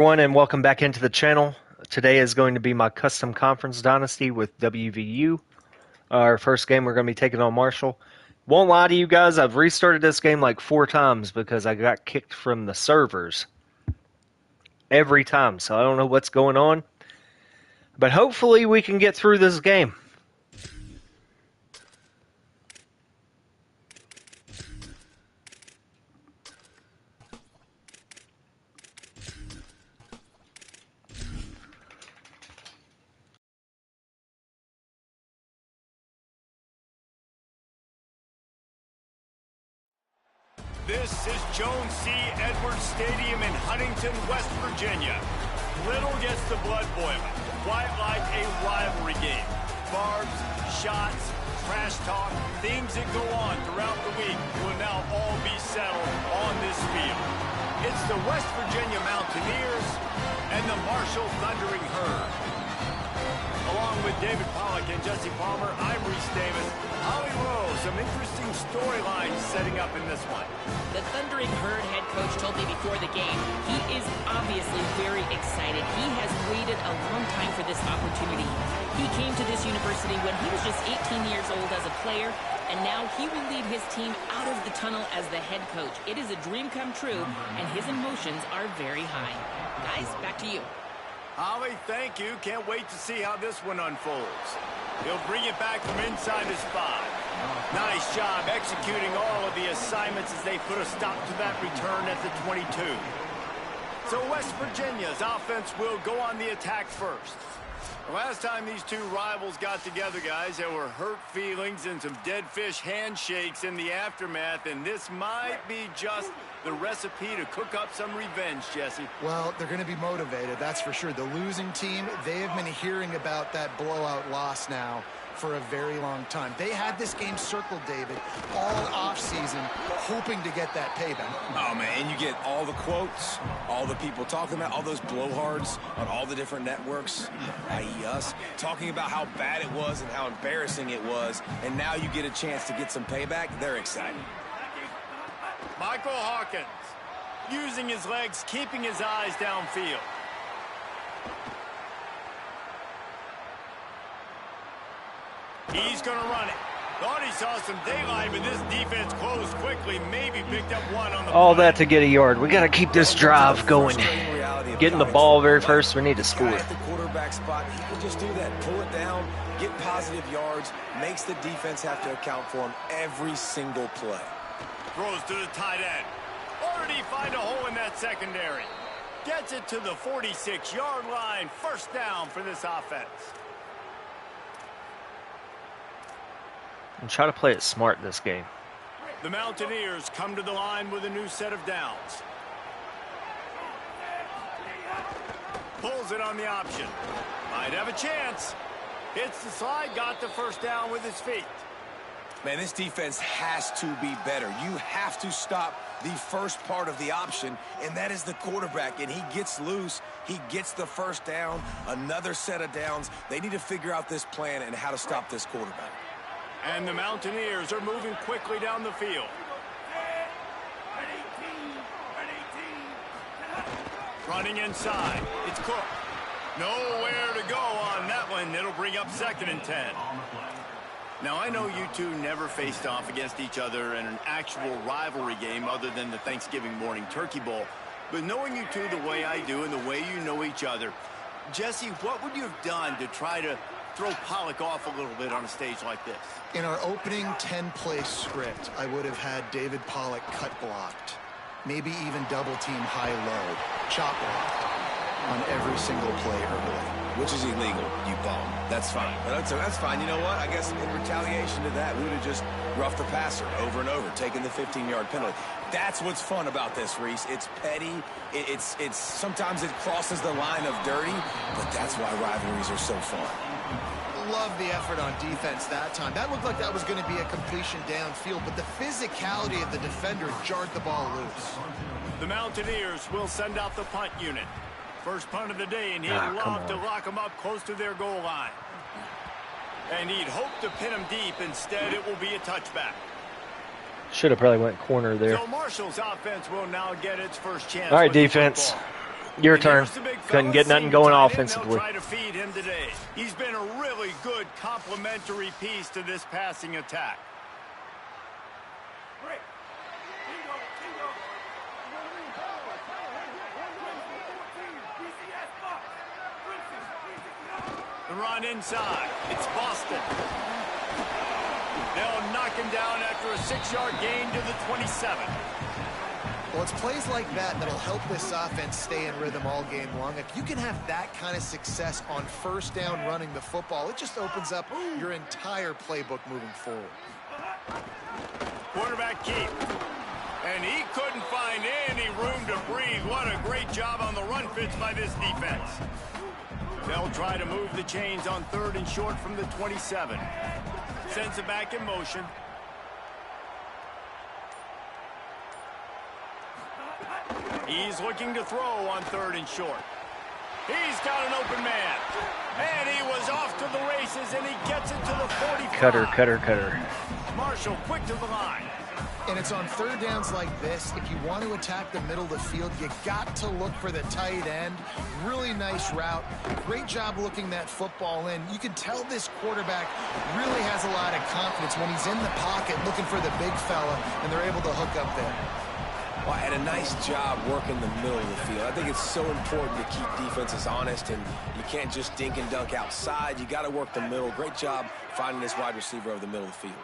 Everyone, and welcome back into the channel. Today is going to be my custom conference Dynasty with WVU. Our first game, we're going to be taking on Marshall. Won't lie to you guys, I've restarted this game like 4 times because I got kicked from the servers every time, so I don't know what's going on. But hopefully we can get through this game. This is Jones C. Edwards Stadium in Huntington, West Virginia. Little gets the blood boiling, quite like a rivalry game. Barbs, shots, trash talk, things that go on throughout the week will now all be settled on this field. It's the West Virginia Mountaineers and the Marshall Thundering Herd. Along with David Pollock and Jesse Palmer, I'm Reese Davis. Holly Rowe, some interesting storylines setting up in this one. The Thundering Herd head coach told me before the game he is obviously very excited. He has waited a long time for this opportunity. He came to this university when he was just 18 years old as a player, and now he will lead his team out of the tunnel as the head coach. It is a dream come true, and his emotions are very high. Guys, back to you. Holly, thank you. Can't wait to see how this one unfolds. He'll bring it back from inside his 5. Nice job executing all of the assignments as they put a stop to that return at the 22. So West Virginia's offense will go on the attack first. The last time these two rivals got together, guys, there were hurt feelings and some dead fish handshakes in the aftermath, and this might be just the recipe to cook up some revenge, Jesse. Well, they're going to be motivated, that's for sure. The losing team, they have been hearing about that blowout loss now for a very long time. They had this game circled, David, all offseason, hoping to get that payback. Oh, man, and you get all the quotes, all the people talking about, all those blowhards on all the different networks, i.e. us, talking about how bad it was and how embarrassing it was, and now you get a chance to get some payback. They're excited. Michael Hawkins, using his legs, keeping his eyes downfield. He's going to run it. Thought he saw some daylight, but this defense closed quickly. Maybe picked up one on the All that to get a yard. We got to keep this drive going. Getting the ball very first, we need to score. At the quarterback spot, he can just do that. Pull it down, get positive yards, makes the defense have to account for him every single play. Throws to the tight end. Already find a hole in that secondary. Gets it to the 46-yard line. First down for this offense. And try to play it smart this game. The Mountaineers come to the line with a new set of downs. Pulls it on the option. Might have a chance. Hits the slide, got the first down with his feet. Man, this defense has to be better. You have to stop the first part of the option, and that is the quarterback. And he gets loose. He gets the first down, another set of downs. They need to figure out this plan and how to stop this quarterback. And the Mountaineers are moving quickly down the field. Running inside. It's Cook. Nowhere to go on that one. It'll bring up 2nd and 10. Now, I know you two never faced off against each other in an actual rivalry game other than the Thanksgiving morning Turkey Bowl. But knowing you two the way I do and the way you know each other, Jesse, what would you have done to try to throw Pollock off a little bit on a stage like this? In our opening 10-play script, I would have had David Pollock cut blocked. Maybe even double-team high-low, chop block on every single play early. Which is illegal, you bum. That's fine. That's fine. You know what? I guess in retaliation to that, we would have just roughed the passer over and over, taking the 15-yard penalty. That's what's fun about this, Reese. It's petty. It's sometimes it crosses the line of dirty, but that's why rivalries are so fun. Love the effort on defense that time. That looked like that was going to be a completion downfield, but the physicality of the defender jarred the ball loose. The Mountaineers will send out the punt unit. First punt of the day, and he'd love to lock them up close to their goal line. And he'd hope to pin them deep. Instead, it will be a touchback. Should have probably went corner there. So Marshall's offense will now get its first chance. All right, defense. Your And turn. here's the big Couldn't fella, get nothing senior going tight end. They'll offensively. try to feed him today. He's been a really good complementary piece to this passing attack. The run inside. It's Boston. They'll knock him down after a 6-yard gain to the 27. Well, it's plays like that that'll help this offense stay in rhythm all game long. If you can have that kind of success on first down running the football, it just opens up your entire playbook moving forward. Quarterback keep. And he couldn't find any room to breathe. What a great job on the run fits by this defense. They'll try to move the chains on 3rd and short from the 27. Sends it back in motion. He's looking to throw on 3rd and short. He's got an open man. And he was off to the races, and he gets it to the 45. Cutter. Marshall quick to the line. And it's on 3rd downs like this. If you want to attack the middle of the field, you got to look for the tight end. Really nice route. Great job looking that football in. You can tell this quarterback really has a lot of confidence when he's in the pocket looking for the big fella, and they're able to hook up there. Well, and a nice job working the middle of the field. I think it's so important to keep defenses honest, and you can't just dink and dunk outside. You got to work the middle. Great job finding this wide receiver over the middle of the field.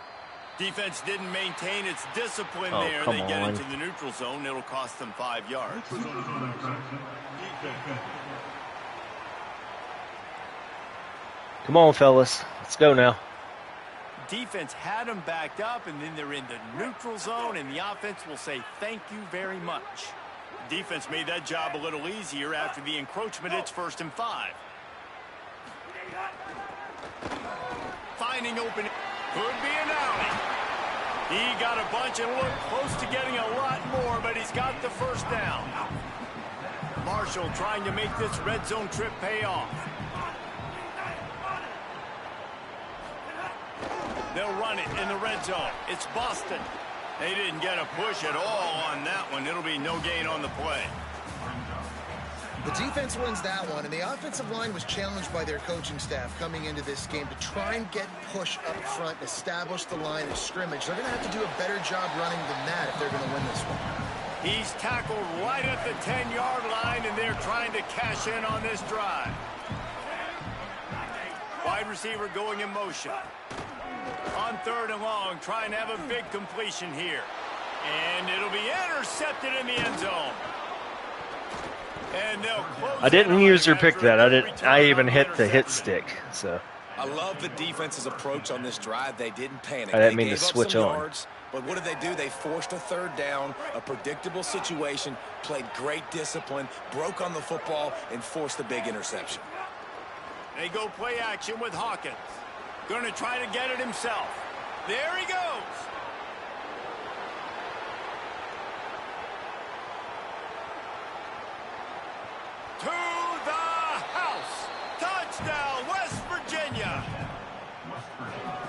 Defense didn't maintain its discipline Oh, there. come They get on. into the neutral zone. It'll cost them 5 yards. Come on, fellas. Let's go now. Defense had them backed up, and then they're in the neutral zone, and the offense will say thank you very much. Defense made that job a little easier after the encroachment. It's 1st and 5. Finding open. Could be an alley. He got a bunch and looked close to getting a lot more, but he's got the first down. Marshall trying to make this red zone trip pay off. They'll run it in the red zone. It's Boston. They didn't get a push at all on that one. It'll be no gain on the play. The defense wins that one, and the offensive line was challenged by their coaching staff coming into this game to try and get push up front, establish the line of scrimmage. They're going to have to do a better job running than that if they're going to win this one. He's tackled right at the 10-yard line, and they're trying to cash in on this drive. Wide receiver going in motion. On 3rd and long, trying to have a big completion here. And it'll be intercepted in the end zone. And they'll close. I didn't use or pick that. I even hit the hit interception. stick. So I love the defense's approach on this drive. They didn't panic. I didn't They mean to gave up switch some on. yards, but what did they do? They forced a 3rd down, a predictable situation, played great discipline, broke on the football, and forced the big interception. They go play action with Hawkins. Going to try to get it himself. There he goes. To the house. Touchdown, West Virginia.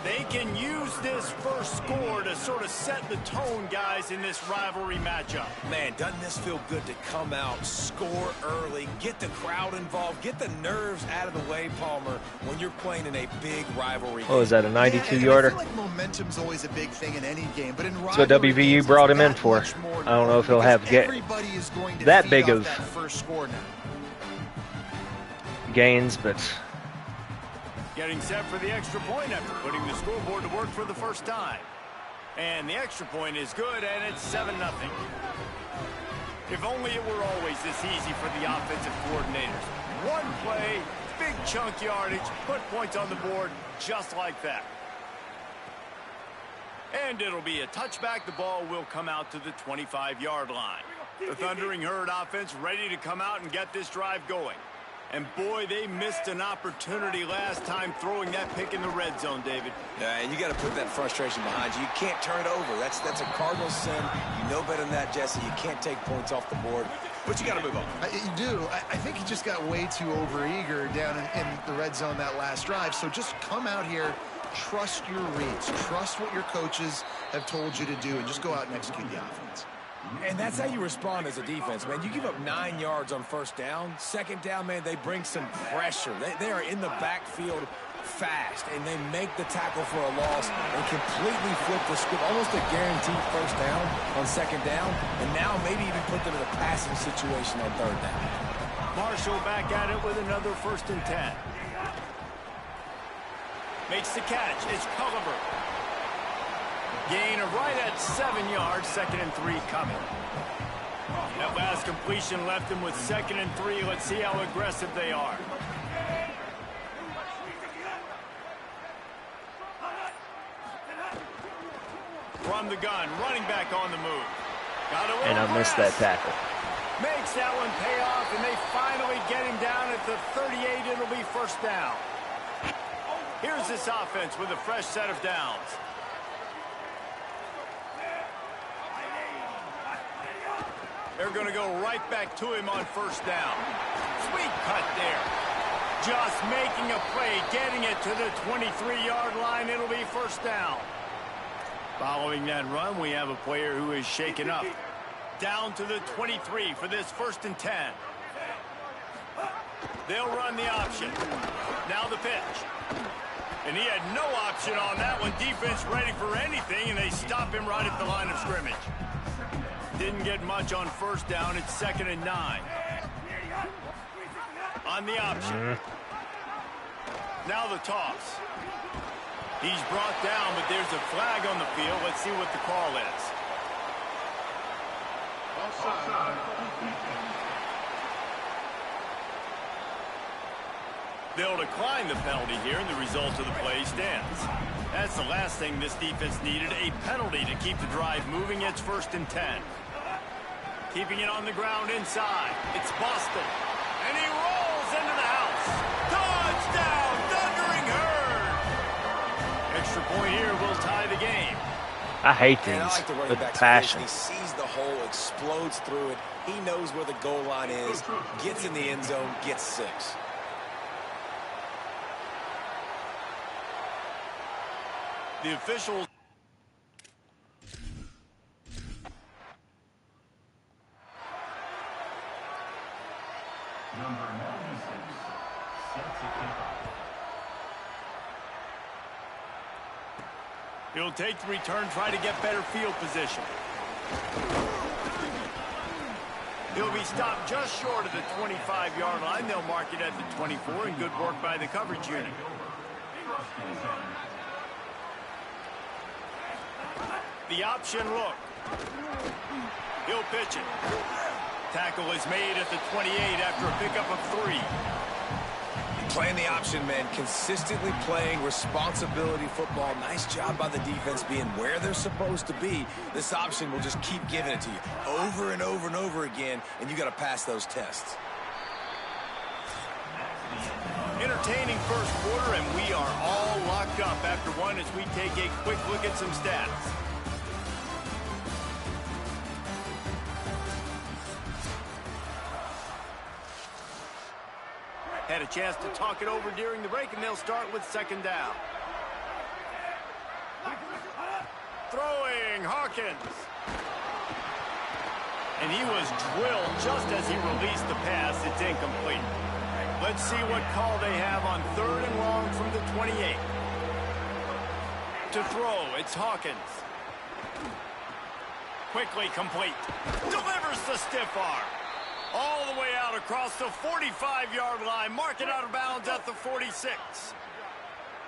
They can use this first score to sort of set the tone, guys, in this rivalry matchup. Man, doesn't this feel good to come out, score early, get the crowd involved, get the nerves out of the way, Palmer, when you're playing in a big rivalry game. what was that, a 92-yarder? I feel like momentum's always a big thing in any game, but in That's what rivalry WVU games, brought it's him in that for. much more I don't know if he'll because have everybody is going to that feed big off of that first score now. gains, but Getting set for the extra point after putting the scoreboard to work for the first time. And the extra point is good, and it's 7-0. If only it were always this easy for the offensive coordinators. One play, big chunk yardage, put points on the board just like that. And it'll be a touchback. The ball will come out to the 25-yard line. The Thundering Herd offense ready to come out and get this drive going. And boy, they missed an opportunity last time throwing that pick in the red zone, David. Yeah, and you got to put that frustration behind you. You can't turn it over. That's a Cardinal sin. You know better than that, Jesse. You can't take points off the board, but you got to move on. You do. I think he just got way too overeager down in the red zone that last drive. So just come out here, trust your reads, trust what your coaches have told you to do, and just go out and execute the offense. And that's how you respond as a defense, man. You give up 9 yards on first down. Second down, man, they bring some pressure. They are in the backfield fast, and they make the tackle for a loss and completely flip the script. Almost a guaranteed first down on second down, and now maybe even put them in a passing situation on third down. Marshall back at it with another 1st and 10. Makes the catch. It's Culliver. Gain of right at 7 yards. 2nd and 3 coming. That last completion left him with 2nd and 3. Let's see how aggressive they are. From the gun, running back on the move. And I missed that tackle. Makes that one pay off, and they finally get him down at the 38. It'll be 1st down. Here's this offense with a fresh set of downs. They're going to go right back to him on 1st down. Sweet cut there. Just making a play, getting it to the 23-yard line. It'll be 1st down. Following that run, we have a player who is shaken up. Down to the 23 for this 1st and 10. They'll run the option. Now the pitch. And he had no option on that one. Defense ready for anything, and they stop him right at the line of scrimmage. Didn't get much on 1st down. It's 2nd and 9. On the option. Now the toss. He's brought down, but there's a flag on the field. Let's see what the call is. They'll decline the penalty here, and the result of the play stands. That's the last thing this defense needed, a penalty to keep the drive moving. It's 1st and 10. Keeping it on the ground inside. It's Boston. And he rolls into the house. Touchdown, Thundering Herd. Extra point here will tie the game. I hate And I these like the running with back's passion. vision. He sees the hole, explodes through it. He knows where the goal line is, gets in the end zone, gets 6. The officials. Number 96, set to kick off. He'll take the return, try to get better field position. He'll be stopped just short of the 25-yard line. They'll mark it at the 24, and good work by the coverage unit. The option look. He'll pitch it. Tackle is made at the 28 after a pickup of 3. Playing the option, man, consistently playing responsibility football. Nice job by the defense being where they're supposed to be. This option will just keep giving it to you over and over and over again, and you got to pass those tests. Entertaining first quarter, and we are all locked up after one as we take a quick look at some stats. Had a chance to talk it over during the break, and they'll start with 2nd down. Throwing, Hawkins. And he was drilled just as he released the pass. It's incomplete. Let's see what call they have on 3rd and long from the 28. To throw, it's Hawkins. Quickly complete. Delivers the stiff arm. All the way out across the 45-yard line. Mark it out of bounds at the 46.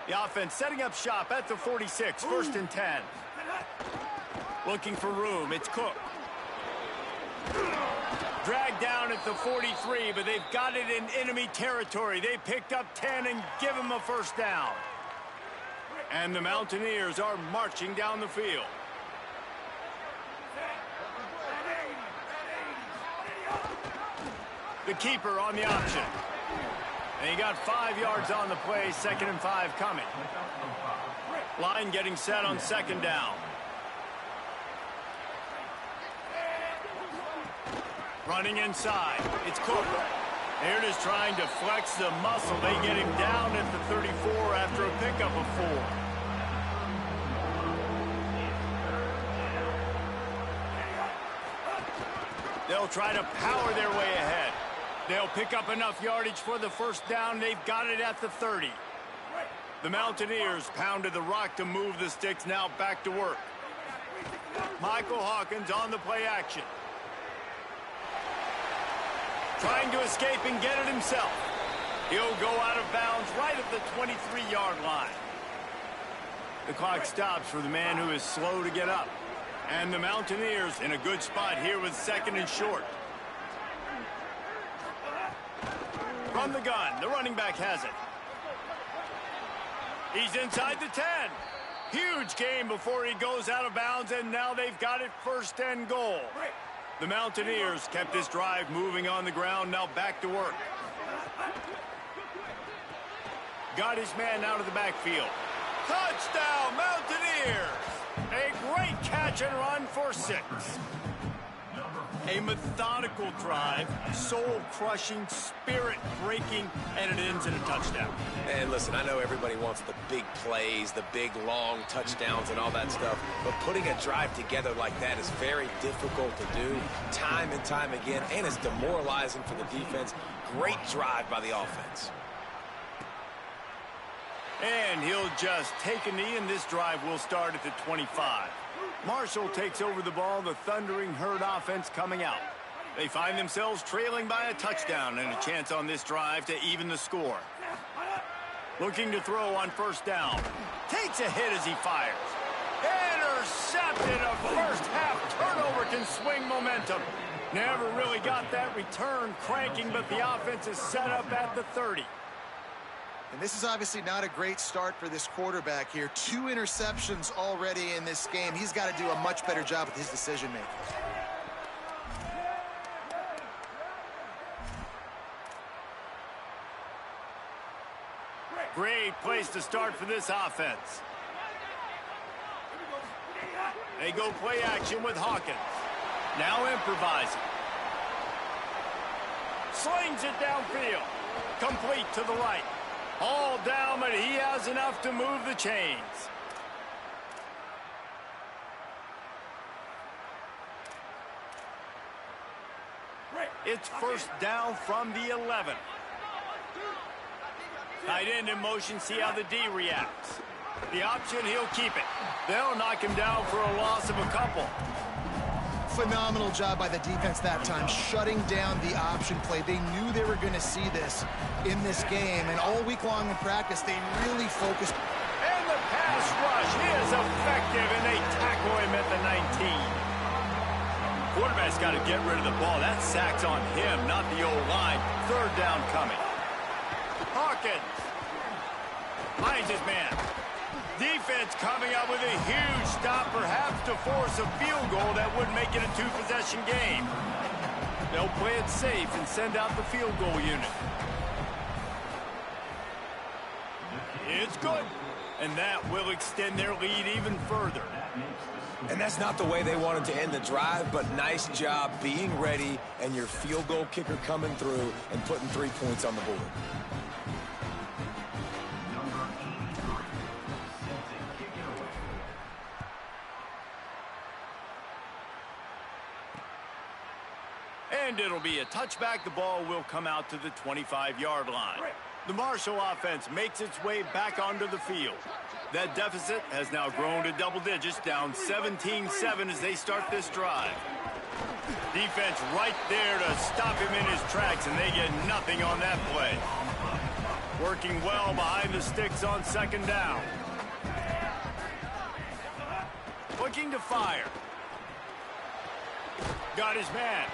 The offense setting up shop at the 46. 1st and 10. Looking for room. It's Cook. Dragged down at the 43, but they've got it in enemy territory. They picked up 10 and give him a 1st down. And the Mountaineers are marching down the field. The keeper on the option. And he got 5 yards on the play. 2nd and 5 coming. Line getting set on 2nd down. Running inside. It's Cook. Here it is trying to flex the muscle. They get him down at the 34 after a pickup of 4. They'll try to power their way ahead. They'll pick up enough yardage for the first down. They've got it at the 30. The Mountaineers pounded the rock to move the sticks. Now back to work. Michael Hawkins on the play action. Trying to escape and get it himself. He'll go out of bounds right at the 23-yard line. The clock stops for the man who is slow to get up. And the Mountaineers in a good spot here with 2nd and short. From the gun, the running back has it. He's inside the 10. Huge gain before he goes out of bounds, and now they've got it 1st and goal. The Mountaineers kept this drive moving on the ground, now back to work. Got his man out of the backfield. Touchdown, Mountaineers! A great catch and run for 6. A methodical drive, soul-crushing, spirit-breaking, and it ends in a touchdown. And listen, I know everybody wants the big plays, the big, long touchdowns and all that stuff, but putting a drive together like that is very difficult to do time and time again, and it's demoralizing for the defense. Great drive by the offense. And he'll just take a knee, and this drive will start at the 25. Marshall takes over the ball, the Thundering Herd offense coming out. They find themselves trailing by a touchdown and a chance on this drive to even the score. Looking to throw on 1st down. Takes a hit as he fires. Intercepted. A first-half turnover can swing momentum. Never really got that return cranking, but the offense is set up at the 30. And this is obviously not a great start for this quarterback here. 2 interceptions already in this game. He's got to do a much better job with his decision-making. Great place to start for this offense. They go play action with Hawkins. Now improvising. Slings it downfield. Complete to the right. All down, but he has enough to move the chains. It's 1st down from the 11. Tight end in motion, see how the D reacts. The option, he'll keep it. They'll knock him down for a loss of a couple. Phenomenal job by the defense that time, shutting down the option play. They knew they were going to see this in this game, and all week long in practice, they really focused. And the pass rush is effective, and they tackle him at the 19. Quarterback's got to get rid of the ball. That sack's on him, not the old line. 3rd down coming. Hawkins finds his man. Defense coming up with a huge stop, perhaps to force a field goal that would make it a 2-possession game. They'll play it safe and send out the field goal unit. It's good, and that will extend their lead even further. And that's not the way they wanted to end the drive, but nice job being ready and your field goal kicker coming through and putting 3 points on the board. And it'll be a touchback. The ball will come out to the 25-yard line. The Marshall offense makes its way back onto the field. That deficit has now grown to double digits, down 17-7 as they start this drive. Defense right there to stop him in his tracks, and they get nothing on that play. Working well behind the sticks on 2nd down. Looking to fire. Got his man.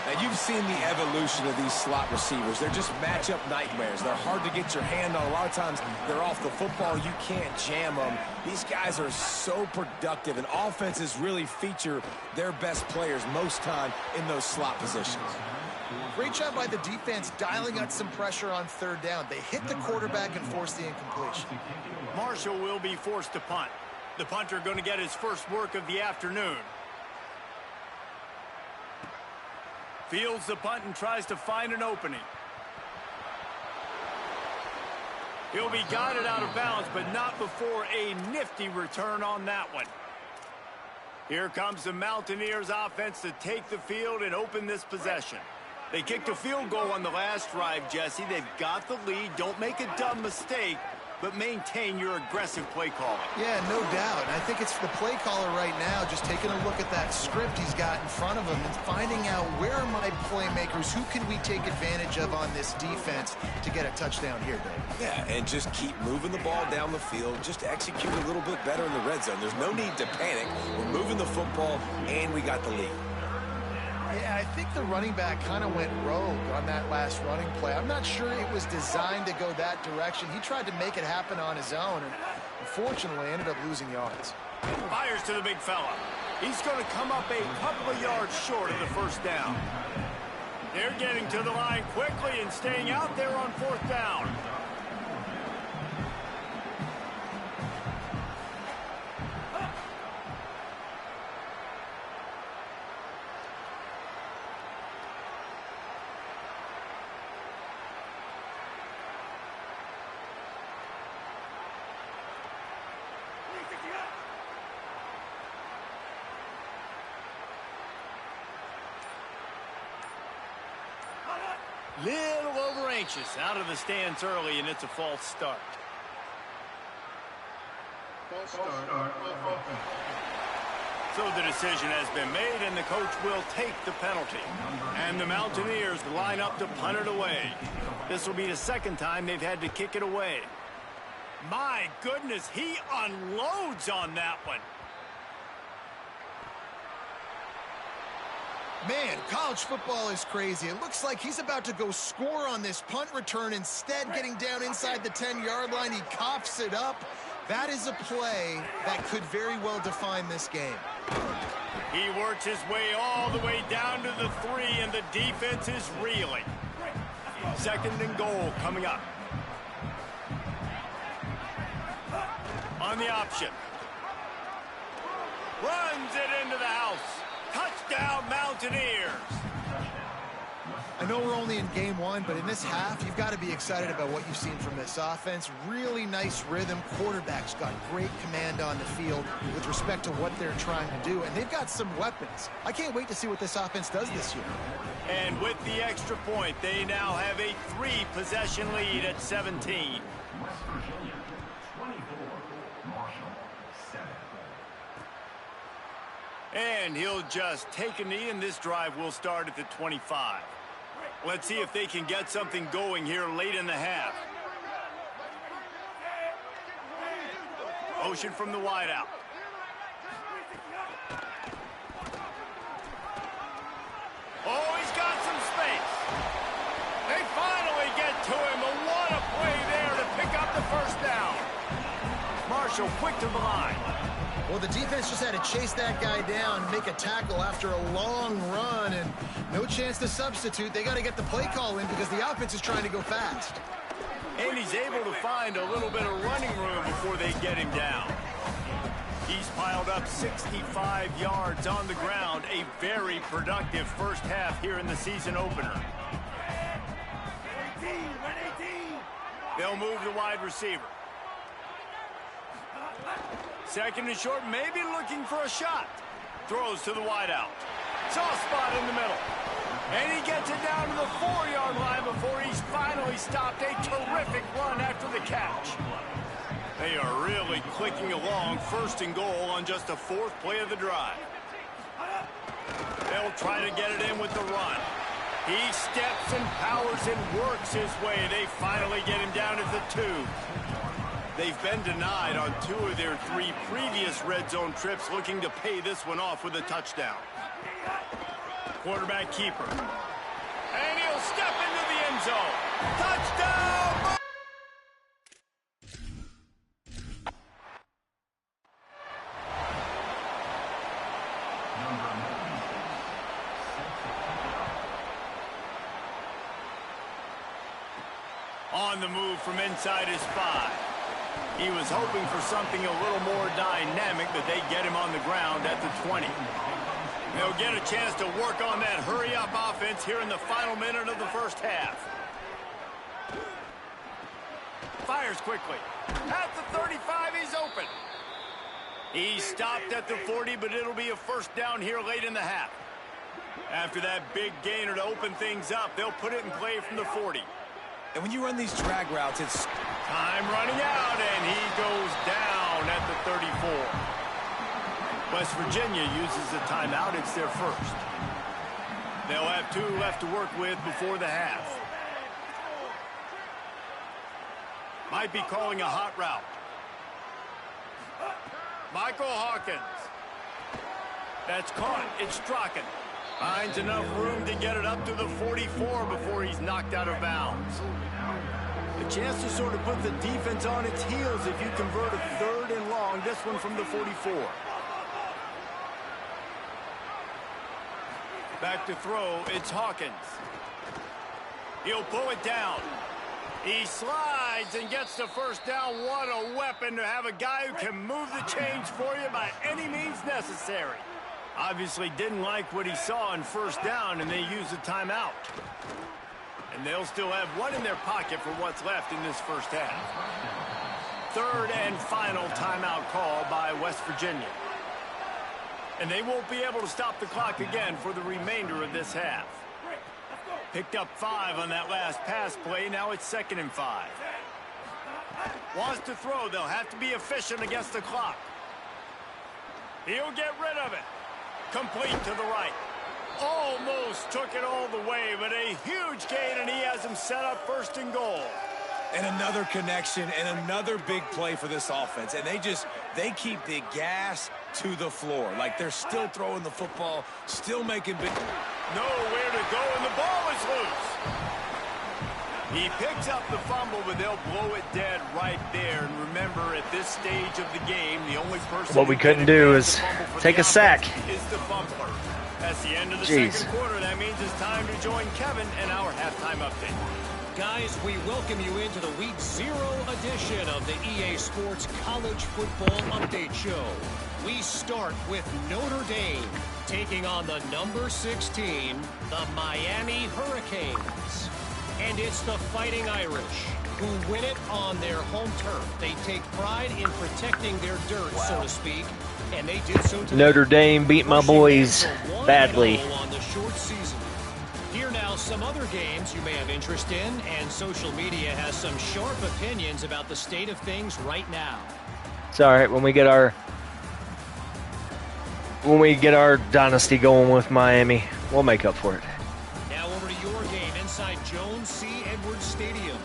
Now, you've seen the evolution of these slot receivers. They're just matchup nightmares. They're hard to get your hand on. A lot of times, they're off the football. You can't jam them. These guys are so productive, and offenses really feature their best players most time in those slot positions. Great job by the defense dialing out some pressure on 3rd down. They hit the quarterback and forced the incompletion. Marshall will be forced to punt. The punter going to get his first work of the afternoon. Fields the punt and tries to find an opening. He'll be guided out of bounds, but not before a nifty return on that one. Here comes the Mountaineers offense to take the field and open this possession. They kicked a field goal on the last drive, Jesse. They've got the lead. Don't make a dumb mistake, but maintain your aggressive play calling. Yeah, no doubt. And I think it's the play caller right now just taking a look at that script he's got in front of him and finding out where are my playmakers, who can we take advantage of on this defense to get a touchdown here, Dave. Yeah, and just keep moving the ball down the field. Just execute a little bit better in the red zone. There's no need to panic. We're moving the football, and we got the lead. Yeah, I think the running back kind of went rogue on that last running play. I'm not sure it was designed to go that direction. He tried to make it happen on his own, and unfortunately ended up losing yards. Fires to the big fella. He's going to come up a couple of yards short of the first down. They're getting to the line quickly and staying out there on fourth down. Little over anxious, out of the stands early, and it's a false start. So the decision has been made, and the coach will take the penalty. And the Mountaineers line up to punt it away. This will be the second time they've had to kick it away. My goodness, he unloads on that one. Man, college football is crazy. It looks like he's about to go score on this punt return. Instead, getting down inside the 10-yard line, he coughs it up. That is a play that could very well define this game. He works his way all the way down to the 3, and the defense is reeling. Second and goal coming up. On the option. Runs it into the house. Touchdown, Mountaineers. I know we're only in game one, but in this half, you've got to be excited about what you've seen from this offense. Really nice rhythm. Quarterback's got great command on the field with respect to what they're trying to do, and they've got some weapons. I can't wait to see what this offense does this year. And with the extra point, they now have a 3-possession lead at 17. West Virginia, 24. Marshall, 7. And he'll just take a knee, and this drive will start at the 25. Let's see if they can get something going here late in the half. Motion from the wideout. Oh, he's got some space. They finally get to him. But what a play there to pick up the first down. Marshall quick to the line. Well, the defense just had to chase that guy down, make a tackle after a long run, and no chance to substitute. They got to get the play call in because the offense is trying to go fast. And he's able to find a little bit of running room before they get him down. He's piled up 65 yards on the ground. A very productive first half here in the season opener. They'll move the wide receiver. Second and short, maybe looking for a shot. Throws to the wideout. Soft spot in the middle. And he gets it down to the 4-yard line before he's finally stopped. A terrific run after the catch. They are really clicking along. First and goal on just the 4th play of the drive. They'll try to get it in with the run. He steps and powers and works his way. They finally get him down at the 2. They've been denied on 2 of their 3 previous red zone trips, looking to pay this one off with a touchdown. Quarterback keeper. And he'll step into the end zone. Touchdown! On the move from inside his 5. He was hoping for something a little more dynamic, but they get him on the ground at the 20. They'll get a chance to work on that hurry-up offense here in the final minute of the first half. Fires quickly. At the 35, he's open. He stopped at the 40, but it'll be a first down here late in the half. After that big gainer to open things up, they'll put it in play from the 40. And when you run these drag routes, it's time running out, and he goes down at the 34. West Virginia uses the timeout. It's their first. They'll have 2 left to work with before the half. Might be calling a hot route. Michael Hawkins. That's caught. It's Strachan. Finds enough room to get it up to the 44 before he's knocked out of bounds. A chance to sort of put the defense on its heels if you convert a 3rd and long. This one from the 44. Back to throw. It's Hawkins. He'll pull it down. He slides and gets the first down. What a weapon to have a guy who can move the chains for you by any means necessary. Obviously didn't like what he saw in first down, and they used a timeout. And they'll still have 1 in their pocket for what's left in this first half. 3rd and final timeout call by West Virginia. And they won't be able to stop the clock again for the remainder of this half. Picked up 5 on that last pass play. Now it's 2nd and 5. Wants to throw. They'll have to be efficient against the clock. He'll get rid of it. Complete to the right. Almost took it all the way, but a huge gain, and he has him set up 1st and goal. and another connection and another big play for this offense. And they keep the gas to the floor. Like they're still throwing the football, still making big. Nowhere to go, and the ball is loose. He picks up the fumble, but they'll blow it dead right there. And remember, at this stage of the game, the only person what we couldn't do is take a sack. Is the fumbler. That's the end of the second quarter. That means it's time to join Kevin and our halftime update. Guys, we welcome you into the Week 0 edition of the EA Sports College Football Update Show. We start with Notre Dame taking on the number 16, the Miami Hurricanes. And it's the Fighting Irish who win it on their home turf. They take pride in protecting their dirt, so to speak, and they did so today. Notre Dame beat my boys badly. On the short season. Here now some other games you may have interest in, and social media has some sharp opinions about the state of things right now. It's all right when we get our dynasty going with Miami, we'll make up for it. Now over to your game inside Jones C. Edwards Stadium.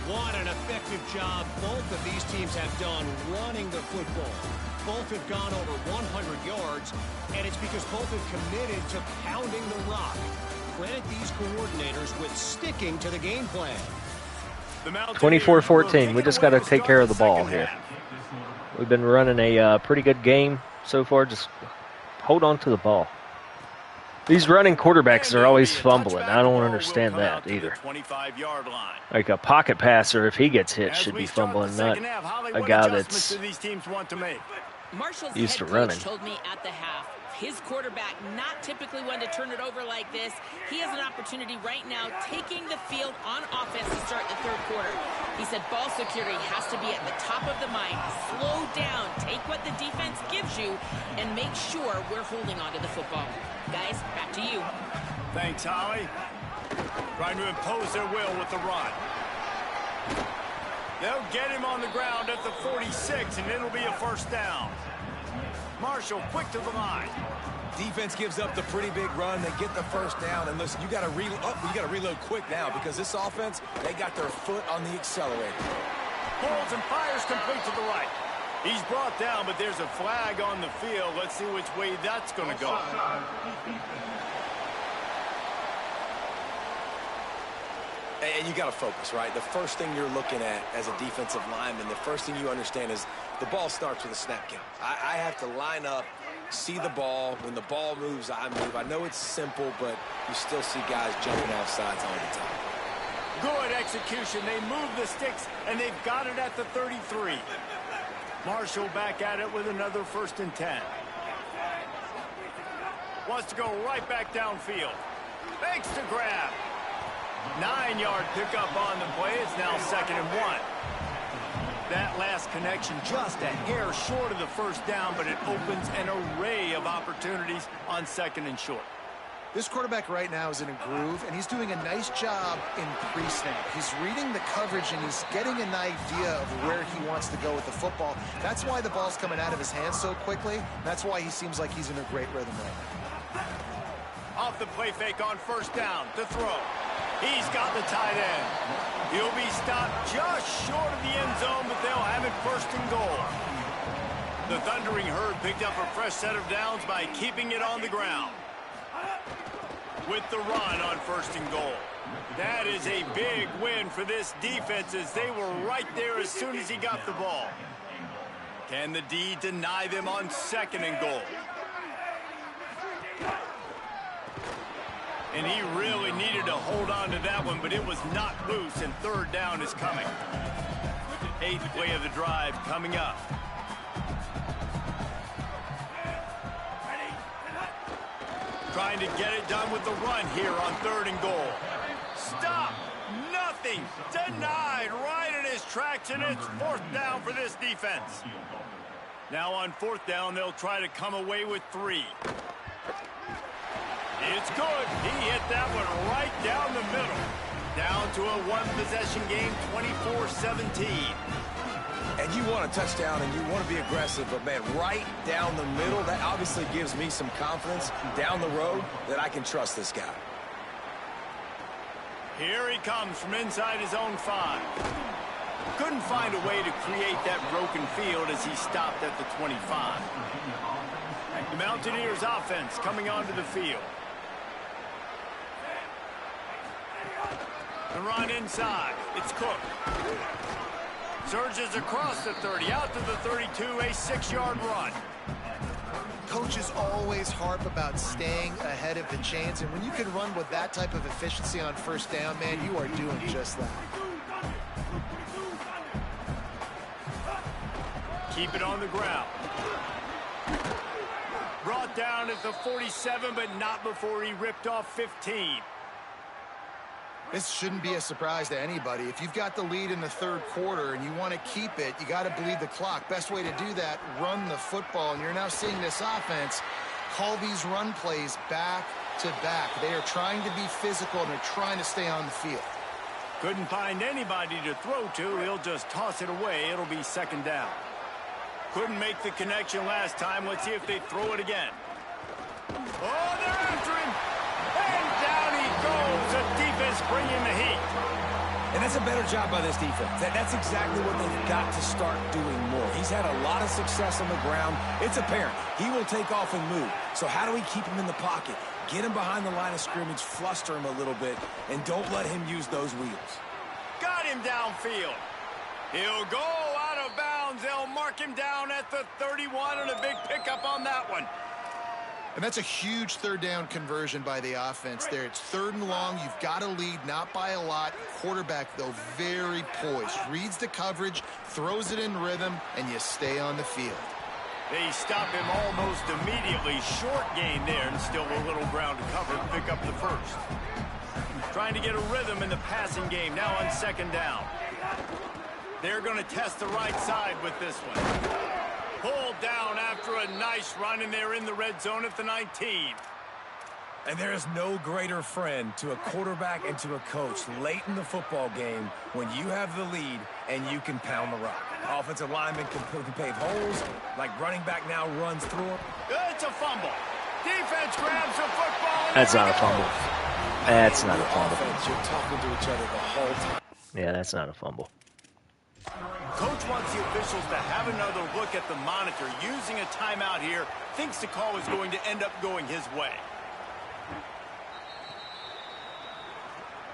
What an effective job both of these teams have done running the football. Both have gone over 100 yards, and it's because both have committed to pounding the rock. Credit these coordinators with sticking to the game plan. 24-14. We just got to take care of the ball here. We've been running a pretty good game so far. Just hold on to the ball. These running quarterbacks are always fumbling. I don't understand that either. Like a pocket passer, if he gets hit, should be fumbling, not a guy that's used to running. Told me at the half, his quarterback not typically one to turn it over like this. He has an opportunity right now taking the field on offense to start the third quarter. He said ball security has to be at the top of the mind. Slow down, take what the defense gives you, and make sure we're holding on to the football. Guys, back to you. Thanks, Holly. Trying to impose their will with the run. They'll get him on the ground at the 46, and it'll be a first down. Marshall quick to the line. Defense gives up the pretty big run. They get the first down, and listen, you got to reload quick now because this offense, they got their foot on the accelerator. Pulls and fires complete to the right. He's brought down, but there's a flag on the field. Let's see which way that's going to go. And you got to focus, right? The first thing you're looking at as a defensive lineman, the first thing you understand is the ball starts with a snap count. I have to line up, see the ball. When the ball moves, I move. I know it's simple, but you still see guys jumping off sides all the time. Good execution. They move the sticks, and they've got it at the 33. Marshall back at it with another 1st and 10. Wants to go right back downfield. Thanks to grab. 9-yard pickup on the play. It's now 2nd and 1. That last connection just a hair short of the first down, but it opens an array of opportunities on 2nd and short. This quarterback right now is in a groove, and he's doing a nice job in pre-snap. He's reading the coverage, and he's getting an idea of where he wants to go with the football. That's why the ball's coming out of his hands so quickly. That's why he seems like he's in a great rhythm right now. Off the play fake on 1st down to throw. He's got the tight end. He'll be stopped just short of the end zone, but they'll have it 1st and goal. The Thundering Herd picked up a fresh set of downs by keeping it on the ground. With the run on 1st and goal. That is a big win for this defense as they were right there as soon as he got the ball. Can the D deny them on 2nd and goal? And he really needed to hold on to that one, but it was knocked loose, and 3rd down is coming. 8th play of the drive coming up. Trying to get it done with the run here on 3rd and goal. Stop! Nothing! Denied right in his tracks, and it's 4th down for this defense. Now on 4th down, they'll try to come away with 3. It's good. He hit that one right down the middle. Down to a 1-possession game, 24-17. And you want a touchdown and you want to be aggressive, but man, right down the middle, that obviously gives me some confidence down the road that I can trust this guy. Here he comes from inside his own 5. Couldn't find a way to create that broken field as he stopped at the 25. The Mountaineers offense coming onto the field. The run inside. It's Cook. Surges across the 30, out to the 32, a 6-yard run. Coaches always harp about staying ahead of the chains, and when you can run with that type of efficiency on 1st down, man, you are doing just that. Keep it on the ground. Brought down at the 47, but not before he ripped off 15. This shouldn't be a surprise to anybody. If you've got the lead in the 3rd quarter and you want to keep it, you got to bleed the clock. Best way to do that, run the football. And you're now seeing this offense call these run plays back to back. They are trying to be physical, and they're trying to stay on the field. Couldn't find anybody to throw to. He'll just toss it away. It'll be 2nd down. Couldn't make the connection last time. Let's see if they throw it again. Oh, they're after him. And down he goes. The defense bringing the heat. And that's a better job by this defense. That's exactly what they've got to start doing more. He's had a lot of success on the ground. It's apparent. He will take off and move. So how do we keep him in the pocket? Get him behind the line of scrimmage, fluster him a little bit, and don't let him use those wheels. Got him downfield. He'll go out of bounds. They'll mark him down at the 31, and a big pickup on that one. And that's a huge 3rd down conversion by the offense there. It's 3rd and long. You've got to lead, not by a lot. Quarterback, though, very poised. Reads the coverage, throws it in rhythm, and you stay on the field. They stop him almost immediately. Short gain there, and still a little ground to cover to pick up the 1st. Trying to get a rhythm in the passing game now on 2nd down. They're going to test the right side with this one. Pulled down after a nice run, and they're in the red zone at the 19. And there is no greater friend to a quarterback and to a coach late in the football game when you have the lead and you can pound the rock. Offensive linemen can pave holes, like running back now runs through them. It's a fumble. Defense grabs the football. That's not a fumble. That's not a fumble. Offense, you're talking to each other the whole time. Yeah, that's not a fumble. Coach wants the officials to have another look at the monitor. Using a timeout here, thinks the call is going to end up going his way.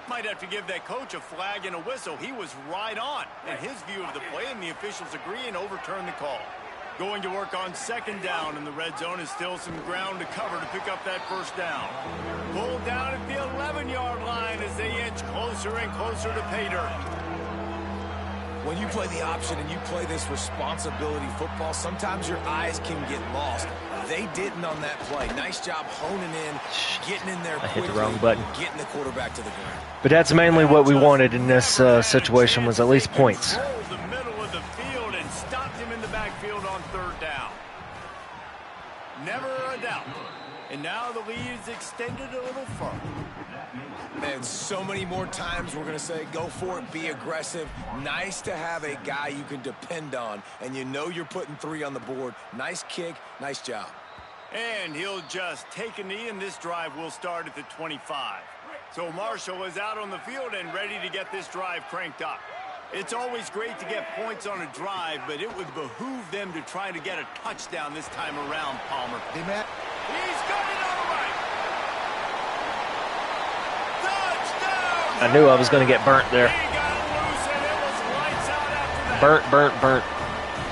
Might have to give that coach a flag and a whistle. He was right on in his view of the play, and the officials agree and overturn the call. Going to work on 2nd down, and the red zone is still some ground to cover to pick up that 1st down. Pulled down at the 11-yard line as they inch closer and closer to pay dirt. When you play the option and you play this responsibility football, sometimes your eyes can get lost. They didn't on that play. Nice job honing in, getting in there quickly, hit the wrong button. Getting the quarterback to the ground. But that's mainly what we wanted in this situation was at least points. The middle of the field extended a little further. And so many more times we're going to say, go for it, be aggressive. Nice to have a guy you can depend on, and you know you're putting 3 on the board. Nice kick, nice job. And he'll just take a knee, and this drive will start at the 25. So Marshall is out on the field and ready to get this drive cranked up. It's always great to get points on a drive, but it would behoove them to try to get a touchdown this time around, Palmer. Hey, Matt. He's got it all right. Touchdown! I knew I was going to get burnt there. He got loose, and it was lights out after that. Burnt.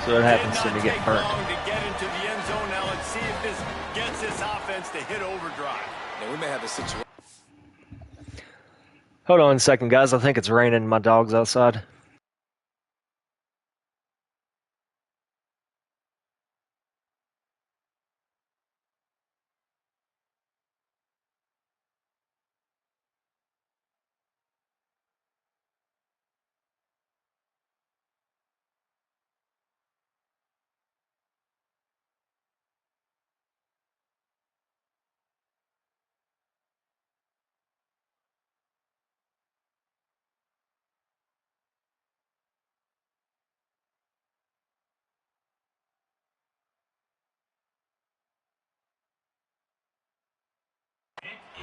So what happens when you Did get not take burnt. long to get into the end zone. Now let's see if this gets this offense to hit overdrive. And we may have a situation. Hold on a second, guys. I think it's raining. My dog's outside.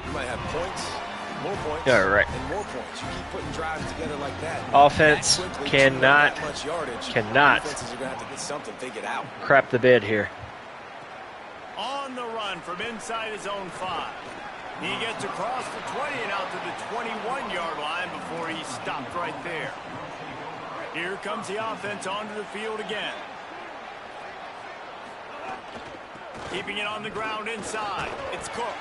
You might have points, more points, Yeah, right. and more points. You keep putting drives together like that. Offense that quickly, cannot that much yardage, cannot defenses are going to have to get something figured out. crap the bed here. On the run from inside his own 5. He gets across the 20 and out to the 21-yard line before he stopped right there. Here comes the offense onto the field again. Keeping it on the ground inside. It's Cook.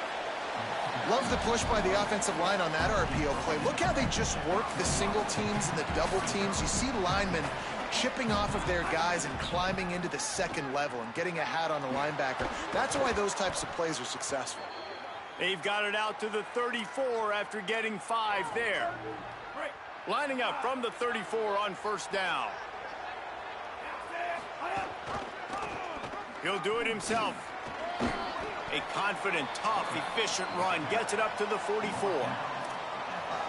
Love the push by the offensive line on that RPO play. Look how they just work the single teams and the double teams. You see linemen chipping off of their guys and climbing into the second level and getting a hat on the linebacker. That's why those types of plays are successful. They've got it out to the 34 after getting 5 there. Lining up from the 34 on first down. He'll do it himself. A confident, tough, efficient run gets it up to the 44.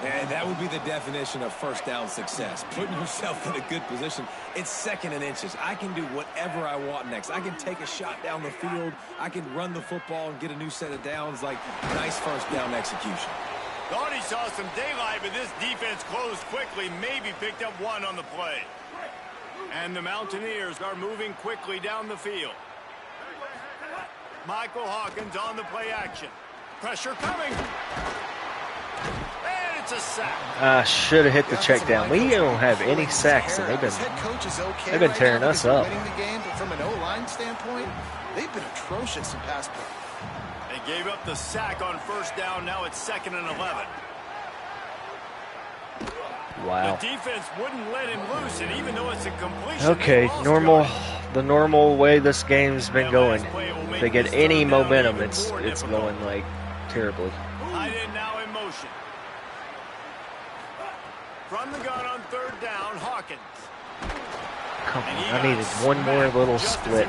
And that would be the definition of first down success. Putting yourself in a good position. It's 2nd and inches. I can do whatever I want next. I can take a shot down the field. I can run the football and get a new set of downs. Like, nice first down execution. Thought he saw some daylight, but this defense closed quickly. Maybe picked up 1 on the play. And the Mountaineers are moving quickly down the field. Michael Hawkins on the play action. Pressure coming. And it's a sack. I should have hit the check down. We don't have any sacks, and they've been tearing us up. Winning the game, but from an O-line standpoint, they've been atrocious in pass play. They gave up the sack on first down. Now it's 2nd and 11. Wow. The defense wouldn't let him loose, and even though it's a completion, Okay, the normal way this game's been going. If they get any momentum, it's going like terribly. Tight end now in motion. From the gun on 3rd down, Hawkins. Come on, I needed one more little split.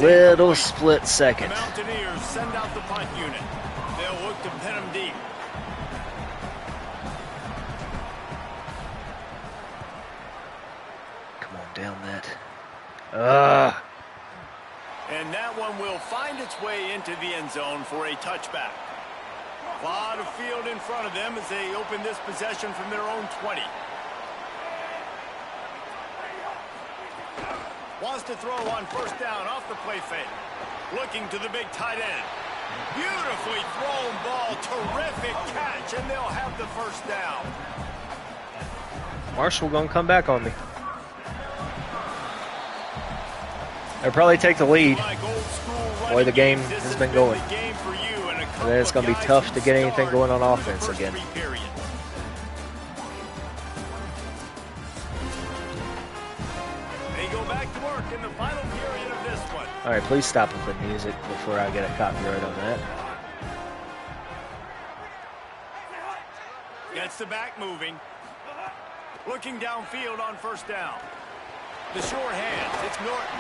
Little split second. The Mountaineers send out the punt unit. They'll look to pin him deep. Come on, down that. And that one will find its way into the end zone for a touchback. A lot of field in front of them as they open this possession from their own 20. Wants to throw on first down off the play fake. Looking to the big tight end. Beautifully thrown ball. Terrific catch, and they'll have the first down. Marshall gonna come back on me. They'll probably take the lead. Boy, the game has been going. And then it's going to be tough to get anything going on offense again. They go back to work in the final period of this one. All right, please stop with the music before I get a copyright on that. Gets the back moving. Looking downfield on first down. The short hands. It's Norton.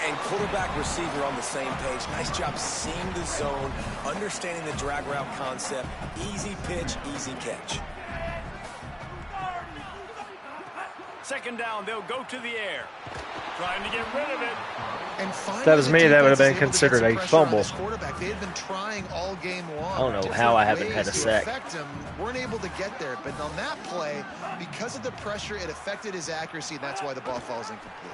And quarterback, receiver on the same page. Nice job seeing the zone, understanding the drag route concept. Easy pitch, easy catch. Second down, they'll go to the air. Trying to get rid of it. And If that was me, that would have been considered a fumble. They had been trying all game long. I don't know how I haven't had a sack. Weren't able to get there, but on that play, because of the pressure, it affected his accuracy, and that's why the ball falls incomplete.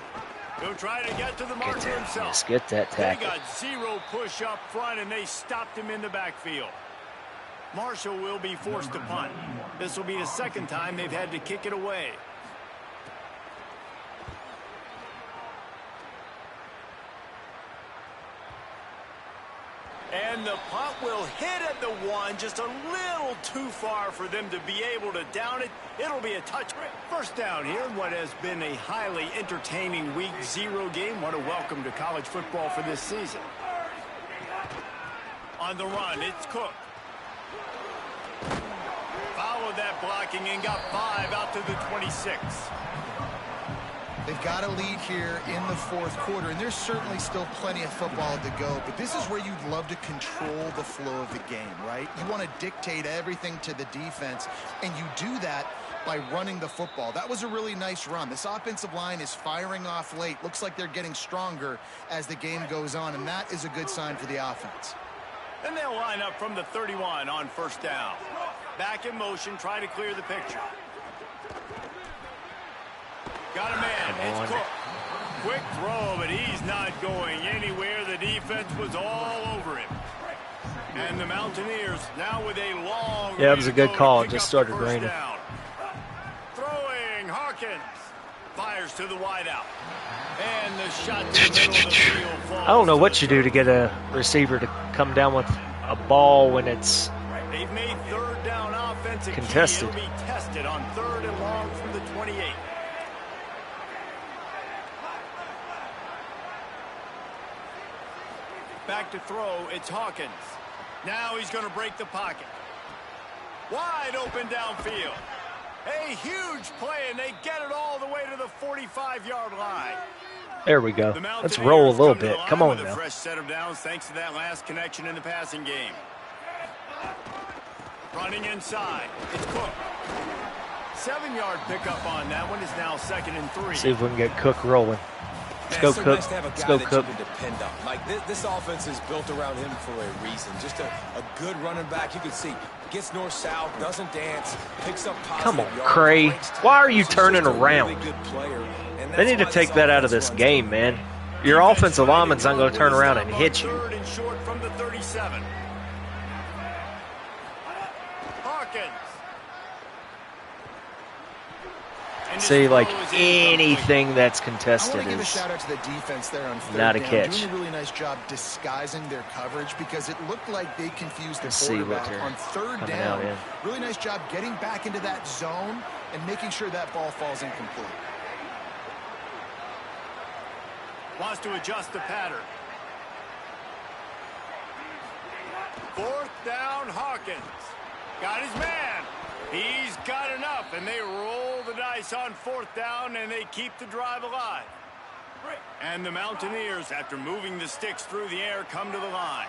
He'll try to get to the marker himself. Yes, get that tackle. They got zero push up front, and they stopped him in the backfield. Marshall will be forced to punt. This will be the second time they've had to kick it away. And the punt will hit at the 1, just a little too far for them to be able to down it. It'll be a touch. First down here in what has been a highly entertaining Week 0 game. What a welcome to college football for this season. On the run, it's Cook. Followed that blocking and got 5 out to the 26. They've got a lead here in the fourth quarter, and there's certainly still plenty of football to go, but this is where you'd love to control the flow of the game, right? You want to dictate everything to the defense, and you do that by running the football. That was a really nice run. This offensive line is firing off late. Looks like they're getting stronger as the game goes on, and that is a good sign for the offense. And they'll line up from the 31 on first down. Back in motion, try to clear the picture. Got a man. It's Cook. Quick throw, but he's not going anywhere. The defense was all over him. And the Mountaineers now with a long. Yeah, it was a good call. It just started raining. Down. Throwing, Hawkins fires to the wideout. And the shot to the middle of the field falls. I don't know what you do to get a receiver to come down with a ball when it's They've made third down offense a contested. key. It'll be tested on 3rd and long from the 28. Back to throw, it's Hawkins. Now he's going to break the pocket. Wide open downfield. A huge play, and they get it all the way to the 45-yard line. There we go. Let's roll a little bit. Come on now. Fresh set of downs thanks to that last connection in the passing game. Running inside, it's Cook. 7-yard pickup on that one is now 2nd and 3. See if we can get Cook rolling. Let's go, so Cook. nice to have a Let's guy go, that Cook. you can depend on. Like this offense is built around him for a reason. Just a good running back. You can see gets north-south, doesn't dance, picks up positive Come on, yards, Cray. breaks tackles. Why are you He's turning just a around? really good player, and They that's need to why take this that out of offense this runs game, man. Your offensive lineman's not going to turn around and hit you. 3rd and short from the 37. Hawkins. And See, his like throw is anything that's I contested want to give a is shout out to the defense there on 3rd not a down, catch. doing a really nice job disguising their coverage because it looked like they confused the Let's see what quarterback they're on 3rd coming down. out in. Really nice job getting back into that zone and making sure that ball falls incomplete. Wants to adjust the pattern. 4th down, Hawkins. Got his man. He's got enough, and they roll the dice on 4th down, and they keep the drive alive. And the Mountaineers, after moving the sticks through the air, come to the line.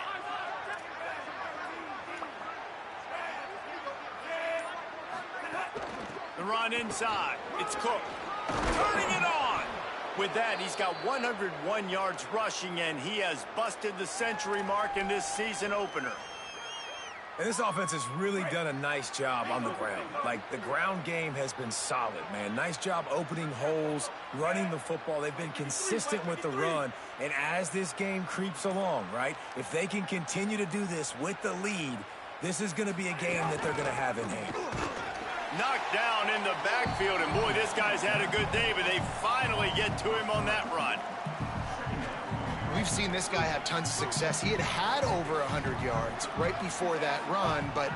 The run inside. It's Cook. Turning it on. With that, he's got 101 yards rushing, and he has busted the century mark in this season opener. And this offense has really done a nice job on the ground. Like, the ground game has been solid, man. Nice job opening holes, running the football. They've been consistent with the run. And as this game creeps along, right, if they can continue to do this with the lead, this is going to be a game that they're going to have in hand. Knocked down in the backfield, and boy, this guy's had a good day, but they finally get to him on that run. We've seen this guy have tons of success. He had over 100 yards right before that run, but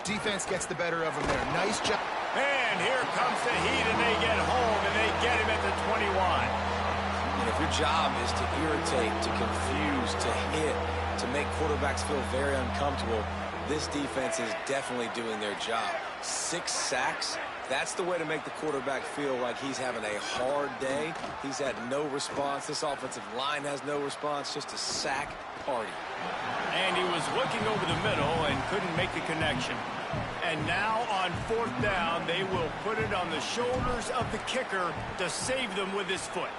defense gets the better of him there. Nice job. And here comes the heat, and they get home, and they get him at the 21. And if your job is to irritate, to confuse, to hit, to make quarterbacks feel very uncomfortable, this defense is definitely doing their job. 6 sacks That's the way to make the quarterback feel like he's having a hard day. He's had no response. This offensive line has no response, just a sack party. And he was looking over the middle and couldn't make the connection. And now on 4th down, they will put it on the shoulders of the kicker to save them with his foot.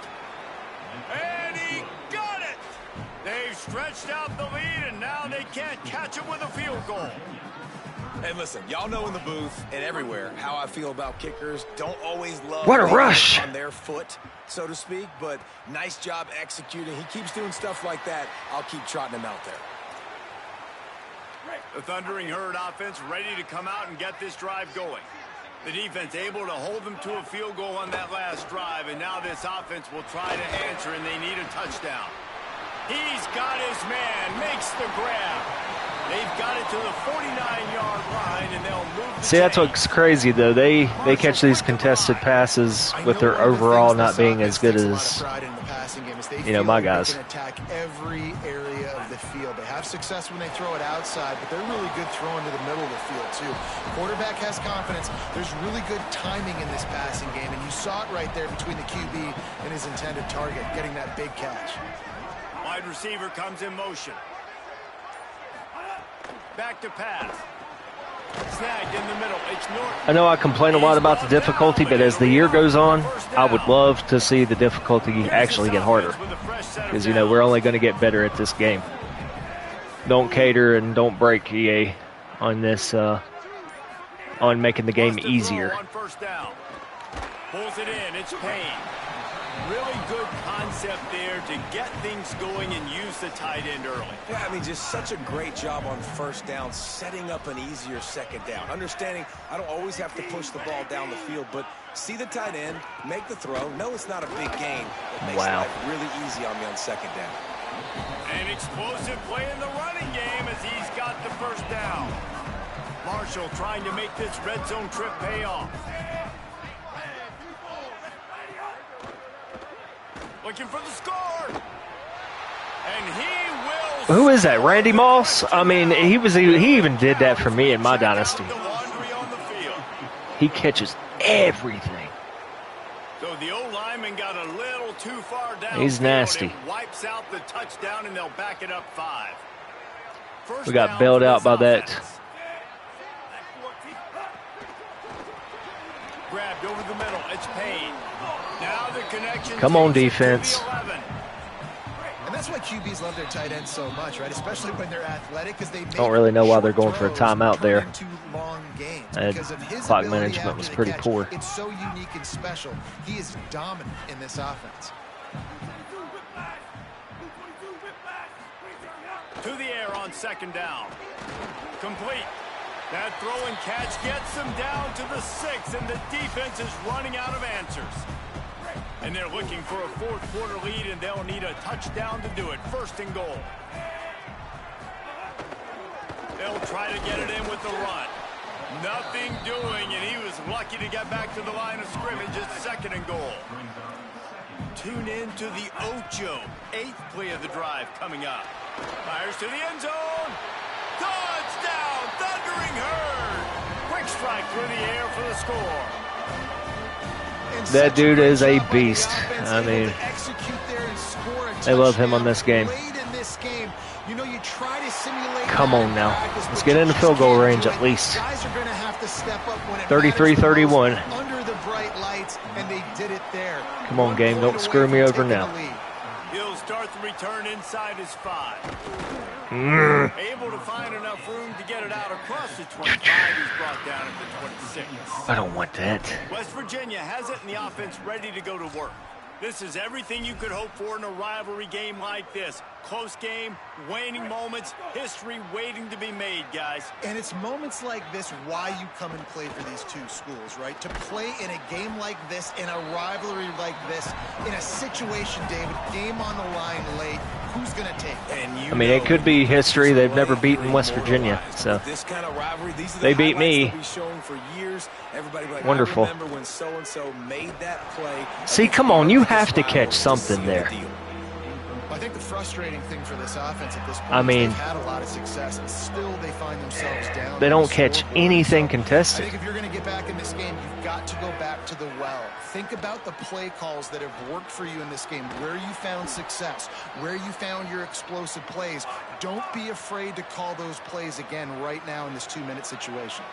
And he got it! They've stretched out the lead, and now they can't catch him with a field goal. Hey, listen, y'all know in the booth and everywhere how I feel about kickers. Don't always love What a rush on their foot, so to speak, but nice job executing. He keeps doing stuff like that. I'll keep trotting him out there. The Thundering Herd offense ready to come out and get this drive going. The defense able to hold them to a field goal on that last drive, and now this offense will try to answer, and they need a touchdown. He's got his man, makes the grab. They've got it to the 49-yard line, and they'll move the See, that's chains. what's crazy, though. They catch these contested passes with their overall not being as good as, you know, my guys. They can attack every area of the field. They have success when they throw it outside, but they're really good throwing to the middle of the field, too. Quarterback has confidence. There's really good timing in this passing game, and you saw it right there between the QB and his intended target, getting that big catch. Wide receiver comes in motion. Back to pass. Snagged in the middle. It's Norton. I know I complain a lot about the difficulty, but as the year goes on, I would love to see the difficulty actually get harder. Because, you know, we're only going to get better at this game. Don't cater and don't break, EA, on this, on making the game easier. On 1st down. Pulls it in. It's Payne. Really good concept there to get things going and use the tight end early. Yeah, I mean, just such a great job on 1st down, setting up an easier 2nd down. Understanding I don't always have to push the ball down the field, but see the tight end, make the throw. No, it's not a big gain. It makes life really easy on me on 2nd down. An explosive play in the running game as he's got the 1st down. Marshall trying to make this red zone trip pay off. Looking for the score. And he will. Who is that? Randy Moss? I mean, he even did that for me in my dynasty. He catches everything. So the old lineman got a little too far down. He's nasty. Wipes out the touchdown, and they'll back it up 5. We got bailed out by that. Grabbed over the middle. It's Payne. Now the connection. Come on, defense. And that's why QBs love their tight ends so much, right? Especially when they're athletic, because they don't really know why they're going for a timeout there. And clock management was pretty poor. It's so unique and special. He is dominant in this offense. To the air on 2nd down. Complete. That throw and catch gets them down to the 6, and the defense is running out of answers. And they're looking for a 4th quarter lead, and they'll need a touchdown to do it. 1st and goal. They'll try to get it in with the run. Nothing doing, and he was lucky to get back to the line of scrimmage at 2nd and goal. Tune in to the Ocho. 8th play of the drive coming up. Fires to the end zone. Touchdown, Thundering Herd. Quick strike through the air for the score. That dude is a beast. I mean, they love him on this game. Come on now. Let's get into field goal range at least. 33-31. Come on, game. Don't screw me over now. He'll start the return inside his 5. Able to find enough room to get it out across the 25. He's brought down at the 26. I don't want that. West Virginia has it in the offense ready to go to work. This is everything you could hope for in a rivalry game like this. Close game, waning moments, history waiting to be made, guys. And it's moments like this why you come and play for these two schools, right? To play in a game like this, in a rivalry like this, in a situation, David, game on the line late, who's going to take it? I mean, it could be history. They've never beaten West Virginia, so this kind of rivalry, these are the they beat me. Be showing for years. Everybody like, wonderful. I remember when so-and-so made that play. See, come on, you have to catch something there. I think the frustrating thing for this offense at this point I mean, is they've had a lot of success, and still they find themselves down. they don't catch scoreboard. anything So contested. I think if you're going to get back in this game, you've got to go back to the well. Think about the play calls that have worked for you in this game, where you found success, where you found your explosive plays. Don't be afraid to call those plays again right now in this 2-minute situation.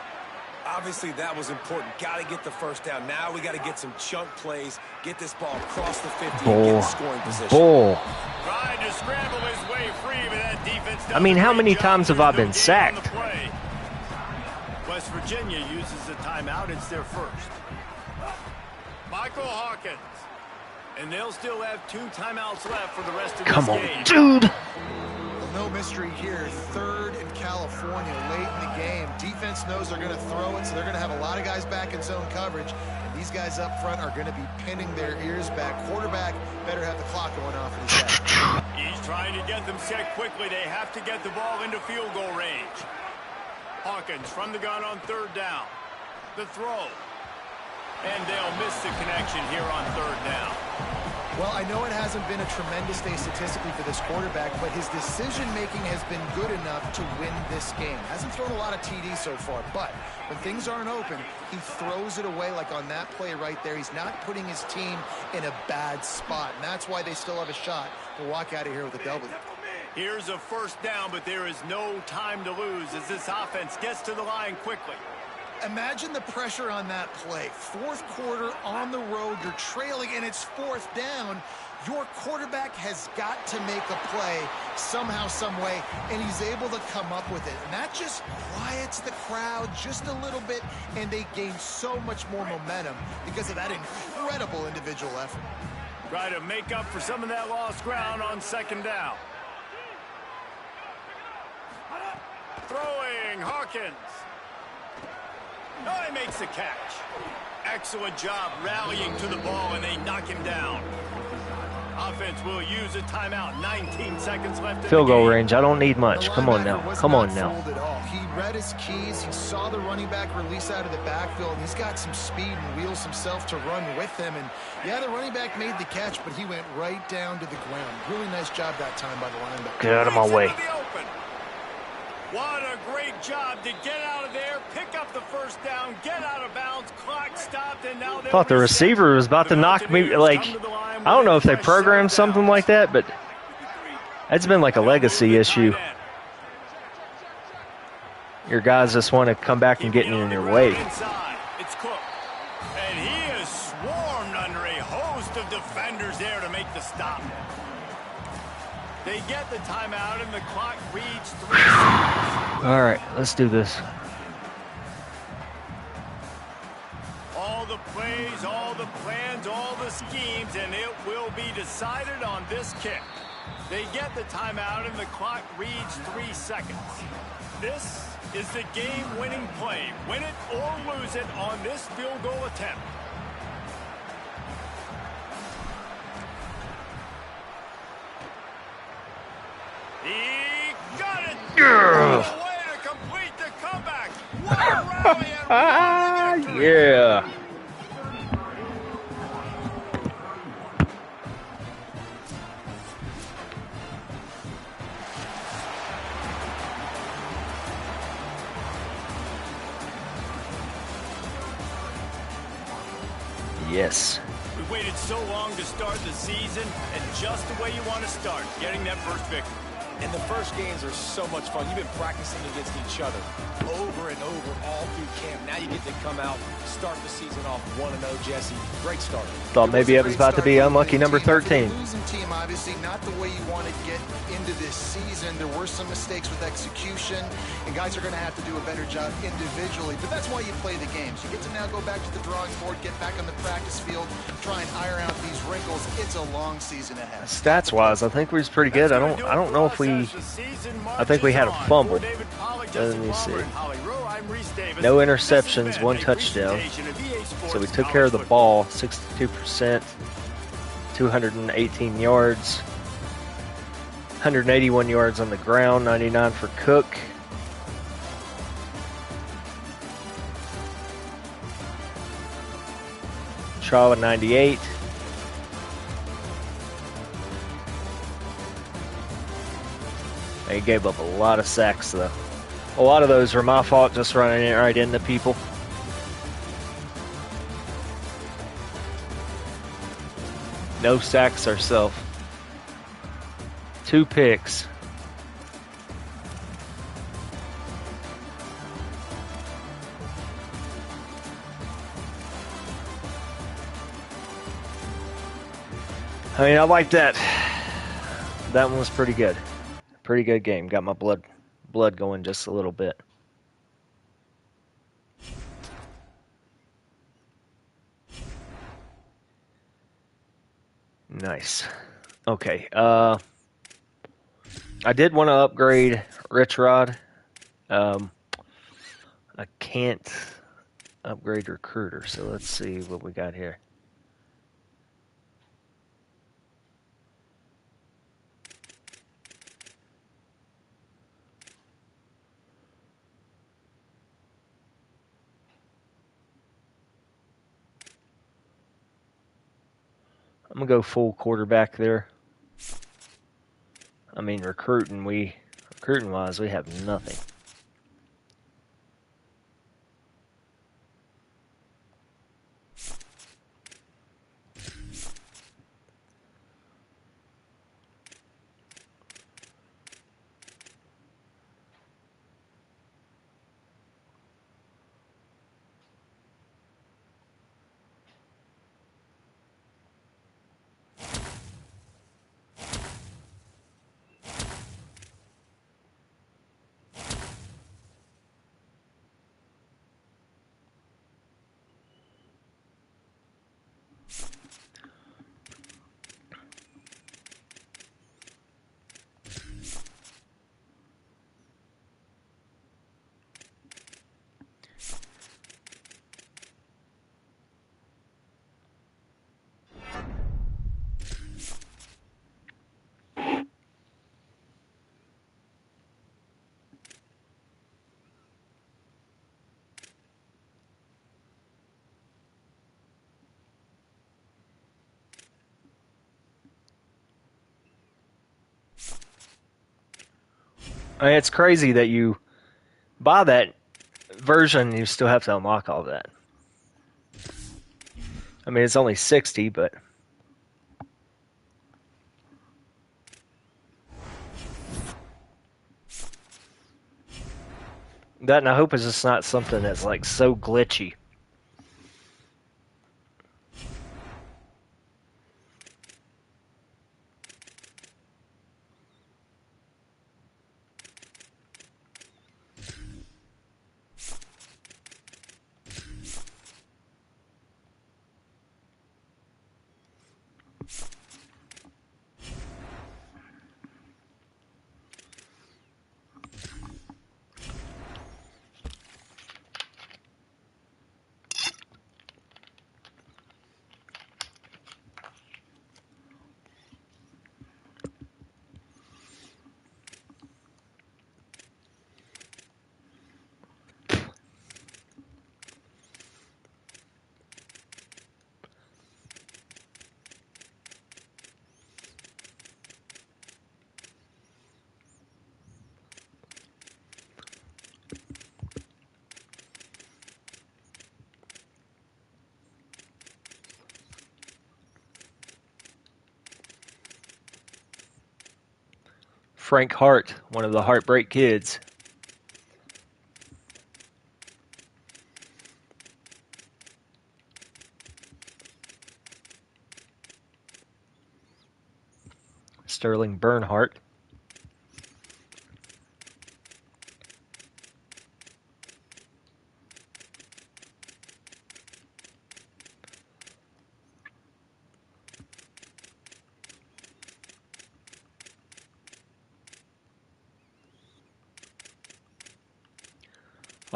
Obviously, that was important. Got to get the first down. Now we got to get some chunk plays, get this ball across the 50 and get Bull. in scoring position. Bull. Trying to scramble his way free, but that defense does I mean, a how great many job. times have There's I no been gain on the sacked? play. West Virginia uses the timeout. It's their first. Michael Hawkins. And they'll still have 2 timeouts left for the rest of Come this on, game. dude. No mystery here. 3rd in California late in the game. Defense knows they're going to throw it, so they're going to have a lot of guys back in zone coverage. And these guys up front are going to be pinning their ears back. Quarterback better have the clock going off in his head. He's trying to get them set quickly. They have to get the ball into field goal range. Hawkins from the gun on 3rd down. The throw. And they'll miss the connection here on 3rd down. Well, I know it hasn't been a tremendous day statistically for this quarterback, but his decision-making has been good enough to win this game. Hasn't thrown a lot of TDs so far, but when things aren't open, he throws it away like on that play right there. He's not putting his team in a bad spot, and that's why they still have a shot to walk out of here with a W. Here's a 1st down, but there is no time to lose as this offense gets to the line quickly. Imagine the pressure on that play. 4th quarter on the road, you're trailing, and it's 4th down. Your quarterback has got to make a play somehow, some way, and he's able to come up with it. And that just quiets the crowd just a little bit, and they gain so much more momentum because of that incredible individual effort. Try to make up for some of that lost ground on 2nd down. Throwing, Hawkins. Oh, he makes the catch. Excellent job rallying to the ball, and they knock him down. Offense will use a timeout. 19 seconds left in Field the goal game. range. I don't need much. Come on now. Come on now. At all. He read his keys. He saw the running back release out of the backfield. And he's got some speed and wheels himself to run with him. And yeah, the running back made the catch, but he went right down to the ground. Really nice job that time by the linebacker. Get out of my way. Into the open. What a great job to get out of there, pick up the 1st down, get out of bounds, clock stopped, and now they'll Thought the reset. receiver was about to The knock me. Mountaineers Like, come to the line I don't with know a if they fresh programmed set of something downs. like that, but it's been like a legacy issue. Your guys just want to come back and get in your way. Inside. It's Cook. And he is swarmed under a host of defenders there to make the stop. They get the timeout, and the clock reads 3 seconds. All right, let's do this. All the plays, all the plans, all the schemes, and it will be decided on this kick. They get the timeout, and the clock reads 3 seconds. This is the game-winning play. Win it or lose it on this field goal attempt. He got it! What a way to complete the comeback! What a rally and what a victory! Yeah. Yes. We waited so long to start the season, and just the way you want to start, getting that first victory. And the first games are so much fun. You've been practicing against each other over and over all through camp. Now you get to come out, start the season off 1-0, Jesse. Great start. Thought maybe it was about to be unlucky number 13. Losing team, obviously, not the way you want to get into this season. There were some mistakes with execution, and guys are going to have to do a better job individually. But that's why you play the games. You get to now go back to the drawing board, get back on the practice field, try and iron out these wrinkles. It's a long season ahead. Stats wise, I think we was pretty good. I don't know if we. I think we had a fumble. Let me see. No interceptions, 1 touchdown. So we took care of the ball, 62%, 218 yards, 181 yards on the ground, 99 for Cook. Shaw at 98. He gave up a lot of sacks, though. A lot of those were my fault, just running it right into people. No sacks ourselves. 2 picks. I mean, I like that. That one was pretty good. Pretty good game. Got my blood going just a little bit. Nice. Okay. I did want to upgrade Rich Rod. I can't upgrade Recruiter, so let's see what we got here. I'm going to go full quarterback there. I mean, recruiting-wise, we have nothing. I mean, it's crazy that you buy that version and you still have to unlock all that. I mean, it's only 60, but that, and I hope it's just not something that's like so glitchy. Frank Hart, one of the Heartbreak Kids. Sterling Bernhardt.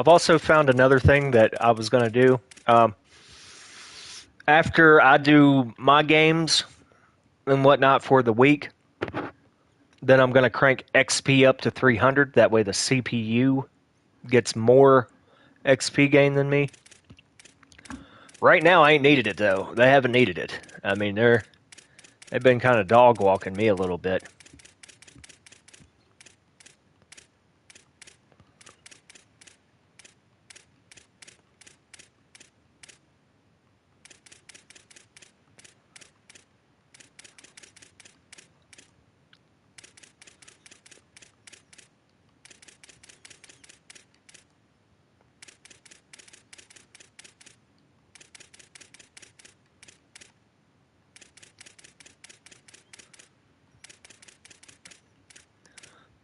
I've also found another thing that I was going to do. After I do my games and whatnot for the week, then I'm going to crank XP up to 300. That way the CPU gets more XP gain than me. Right now, I ain't needed it, though. They haven't needed it. I mean, they've been kind of dog walking me a little bit.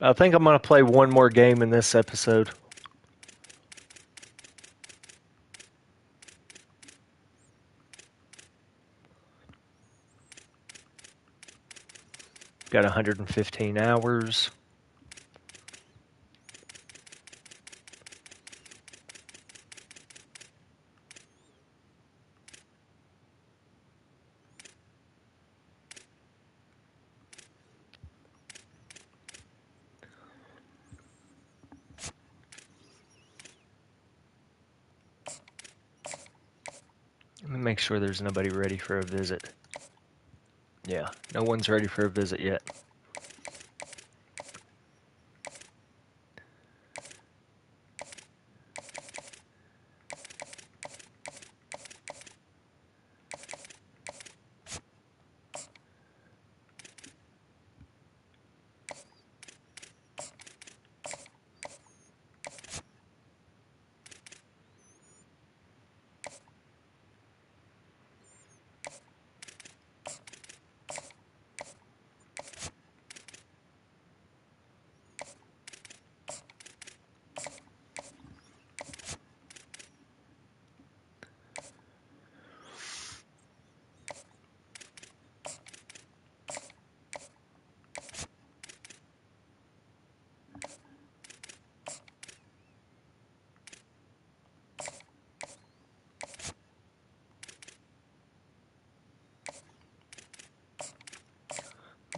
I think I'm going to play one more game in this episode. Got 115 hours. Let me make sure there's nobody ready for a visit. Yeah, no one's ready for a visit yet.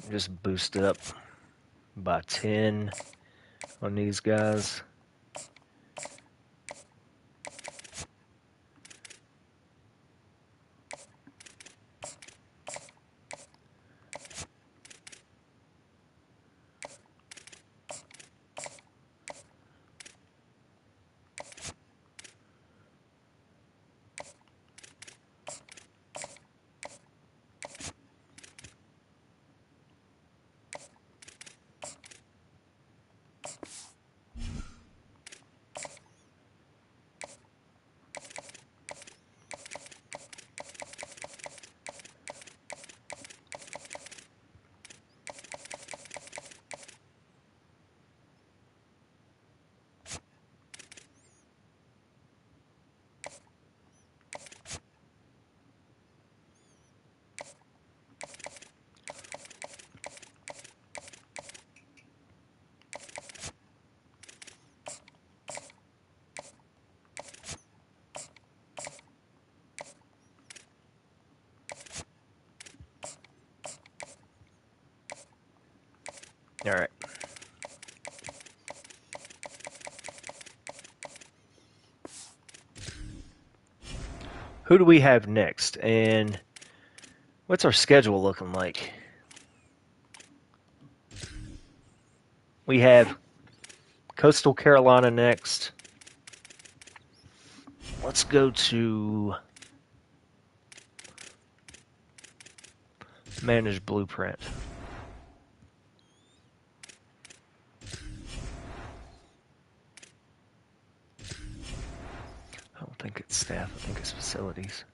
Just boost it up by 10 on these guys. All right. Who do we have next? And what's our schedule looking like? We have Coastal Carolina next. Let's go to Manage Blueprint. I don't think it's staff. I think it's facilities.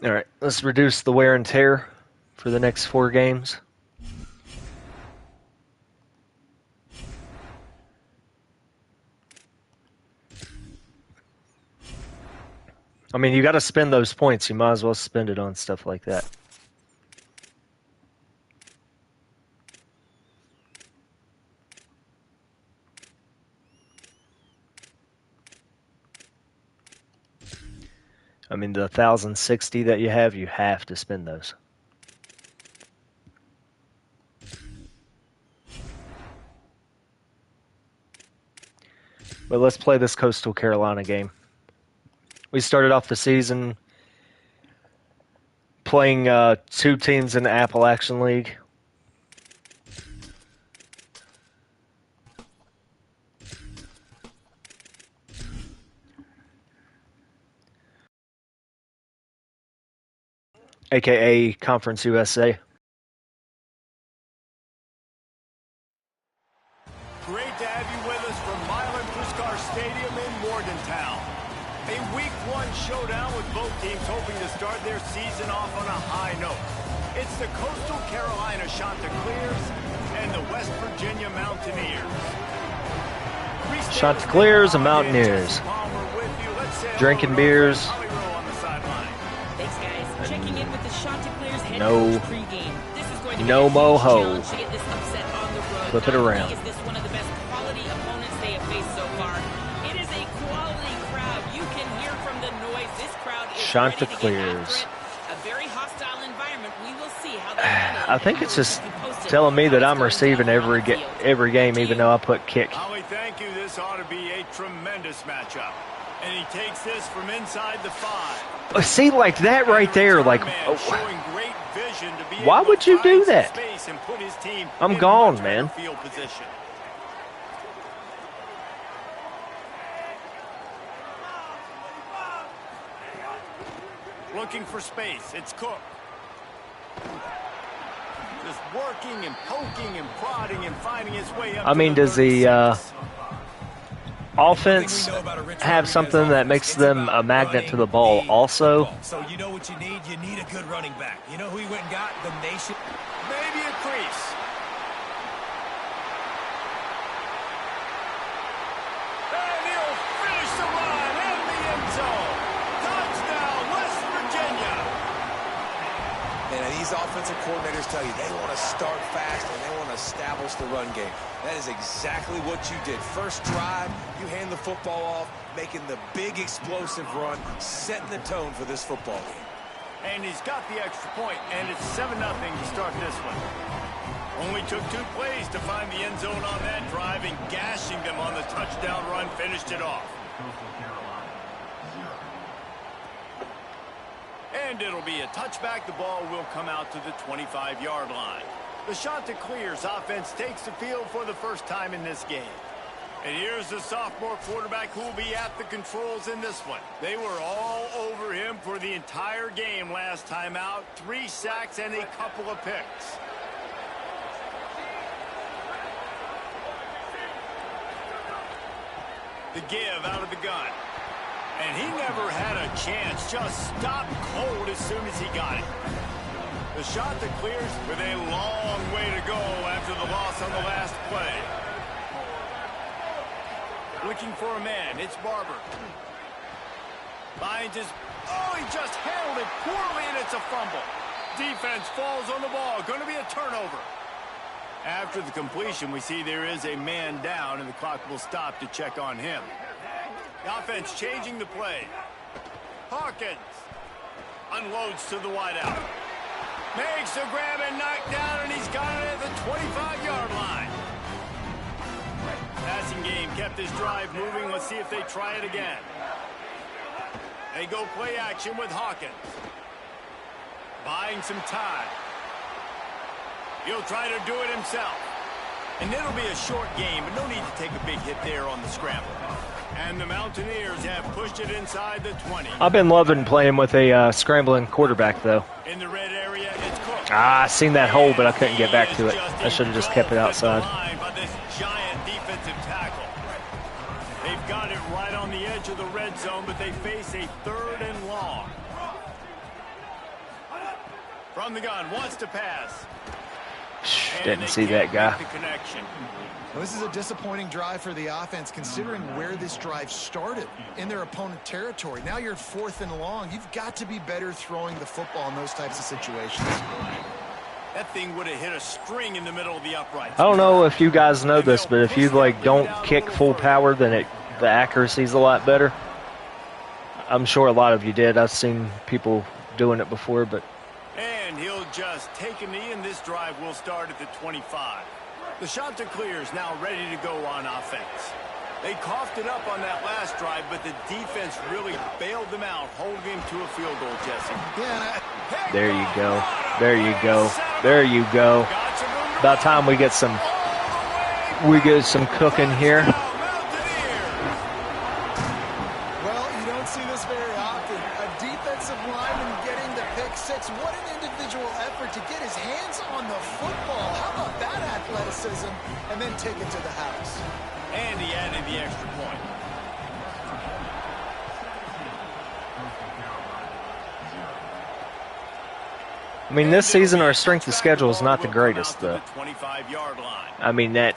All right, let's reduce the wear and tear for the next 4 games. I mean, you got to spend those points. You might as well spend it on stuff like that. I mean, the 1,060 that you have to spend those. But let's play this Coastal Carolina game. We started off the season playing 2 teams in the Appalachian League. aka Conference USA. Great to have you with us from Milan Puskar Stadium in Morgantown. A Week 1 showdown with both teams hoping to start their season off on a high note. It's the Coastal Carolina Chanticleers and the West Virginia Mountaineers. Chanticleers and Mountaineers. Drinking beers. Thanks, guys. Checking in with the Chanticleers head No. coach pregame. This is going to be No a huge mo-ho. challenge to get this upset on the road. Flip it Not only around. is this one of the best quality opponents they have faced so far, it is a quality crowd. You can hear from the noise. This crowd is ready to get Chanticleers. after it. A very hostile environment. We will see how they handle it. I think it's just Keep you posted telling me how that it's I'm going receiving down on the field. every game, even though I put kick. Howie, thank you. This ought to be a tremendous matchup. And he takes this from inside the 5. See, like that right there, like, Showing great vision to be why able would to you do find some that? space and put his team I'm in gone, much better man. Field position. Looking for space. It's Cook. Just working and poking and prodding and finding his way up. I to mean, the does the 36. offense have something that makes them a magnet to the ball also? So you know what you need? You need a good running back. You know who he went and got? The nation. Maybe a crease. And he'll finish the run in the end zone. Touchdown, West Virginia. And these offensive coordinators tell you they want to start fast and they want to establish the run game. That is exactly what you did. First drive, you hand the football off, making the big explosive run, setting the tone for this football game. And he's got the extra point, and it's 7-0 to start this one. Only took 2 plays to find the end zone on that drive, and gashing them on the touchdown run finished it off. And it'll be a touchback. The ball will come out to the 25-yard line. The Chanticleers offense takes the field for the first time in this game. And here's the sophomore quarterback who will be at the controls in this one. They were all over him for the entire game last time out. 3 sacks and a couple of picks. The give out of the gun. And he never had a chance. Just stopped cold as soon as he got it. The Chanticleers with a long way to go after the loss on the last play. Looking for a man. It's Barber. Finds his... Oh, he just handled it poorly, and it's a fumble. Defense falls on the ball. Going to be a turnover. After the completion, we see there is a man down, and the clock will stop to check on him. The offense changing the play. Hawkins unloads to the wideout. Makes the grab and knocked down, and he's got it at the 25-yard line. Passing game kept his drive moving. Let's see if they try it again. They go play action with Hawkins. Buying some time. He'll try to do it himself. And it'll be a short game, but no need to take a big hit there on the scramble. And the Mountaineers have pushed it inside the 20. I've been loving playing with a scrambling quarterback, though. In the red area, it's Cook. I seen that hole, but I couldn't get back to it. I should have just kept it outside. By this giant defensive tackle. They've got it right on the edge of the red zone, but they face a 3rd and long. From the gun, wants to pass. Didn't see that guy. The connection. Well, this is a disappointing drive for the offense, considering where this drive started, in their opponent territory. Now you're 4th and long. You've got to be better throwing the football in those types of situations. That thing would have hit a string in the middle of the uprights. I don't know if you guys know this, but if you like don't kick full power, then the accuracy's a lot better. I'm sure a lot of you did. I've seen people doing it before, but And he'll just take a knee, and this drive will start at the 25. The Chanticleers now ready to go on offense. They coughed it up on that last drive, but the defense really bailed them out, holding him to a field goal, Jesse. Yeah, there you go. There you go. There you go. About time we get some cooking here. well, you don't see this very often. A defensive lineman getting the pick six. What an individual effort to get his hands on the football. How about that athleticism? And then take it to the house. And he added the extra point. I mean, this season our strength of schedule is not the greatest, though. 25-yard line. I mean, that...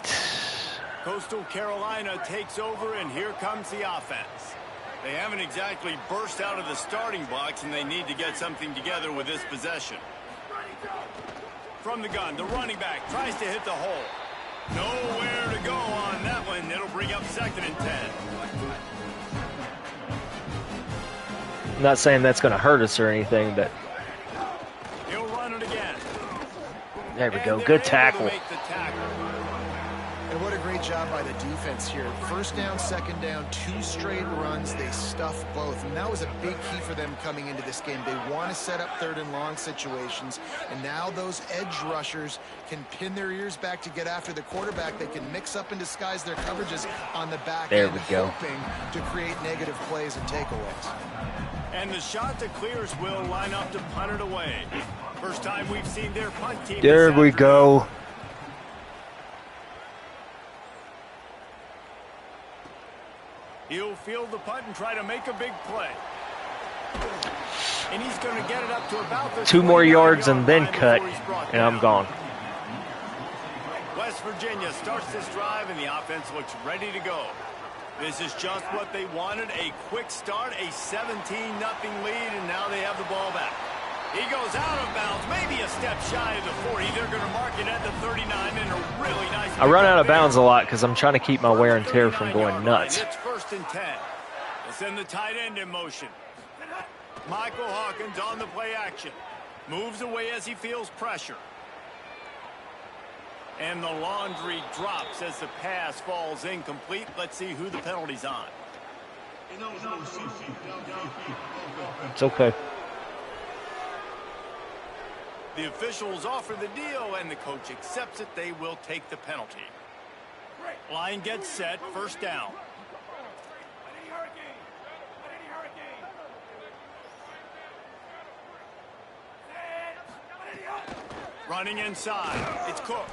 Coastal Carolina takes over, and here comes the offense. They haven't exactly burst out of the starting blocks, and they need to get something together with this possession. From the gun, the running back tries to hit the hole. Nowhere to go on that one. It'll bring up 2nd and 10. I'm not saying that's going to hurt us or anything, but... He'll run it again. There we go. Good tackle. And what a great job by the defense here. 1st down, 2nd down, 2 straight runs. They stuffed both. And that was a big key for them coming into this game. They want to set up 3rd and long situations. And now those edge rushers can pin their ears back to get after the quarterback. They can mix up and disguise their coverages on the back end, hoping to create negative plays and takeaways. And the shot to clears will line up to punt it away. First time we've seen their punt team. There we go. He'll field the punt and try to make a big play. And he's going to get it up to about the 2 more yards and then cut, and I'm gone. West Virginia starts this drive, and the offense looks ready to go. This is just what they wanted, a quick start, a 17-0 lead, and now they have the ball back. He goes out of bounds, maybe a step shy of the 40. They're going to mark it at the 39, and a really nice... I run out of bounds a lot because I'm trying to keep my wear and tear from going nuts. It's 1st and 10. They send the tight end in motion. Michael Hawkins on the play action. Moves away as he feels pressure. And the laundry drops as the pass falls incomplete. Let's see who the penalty's on. It's okay. The officials offer the deal, and the coach accepts it. They will take the penalty. Line gets set, 1st down. Running inside, it's Cook.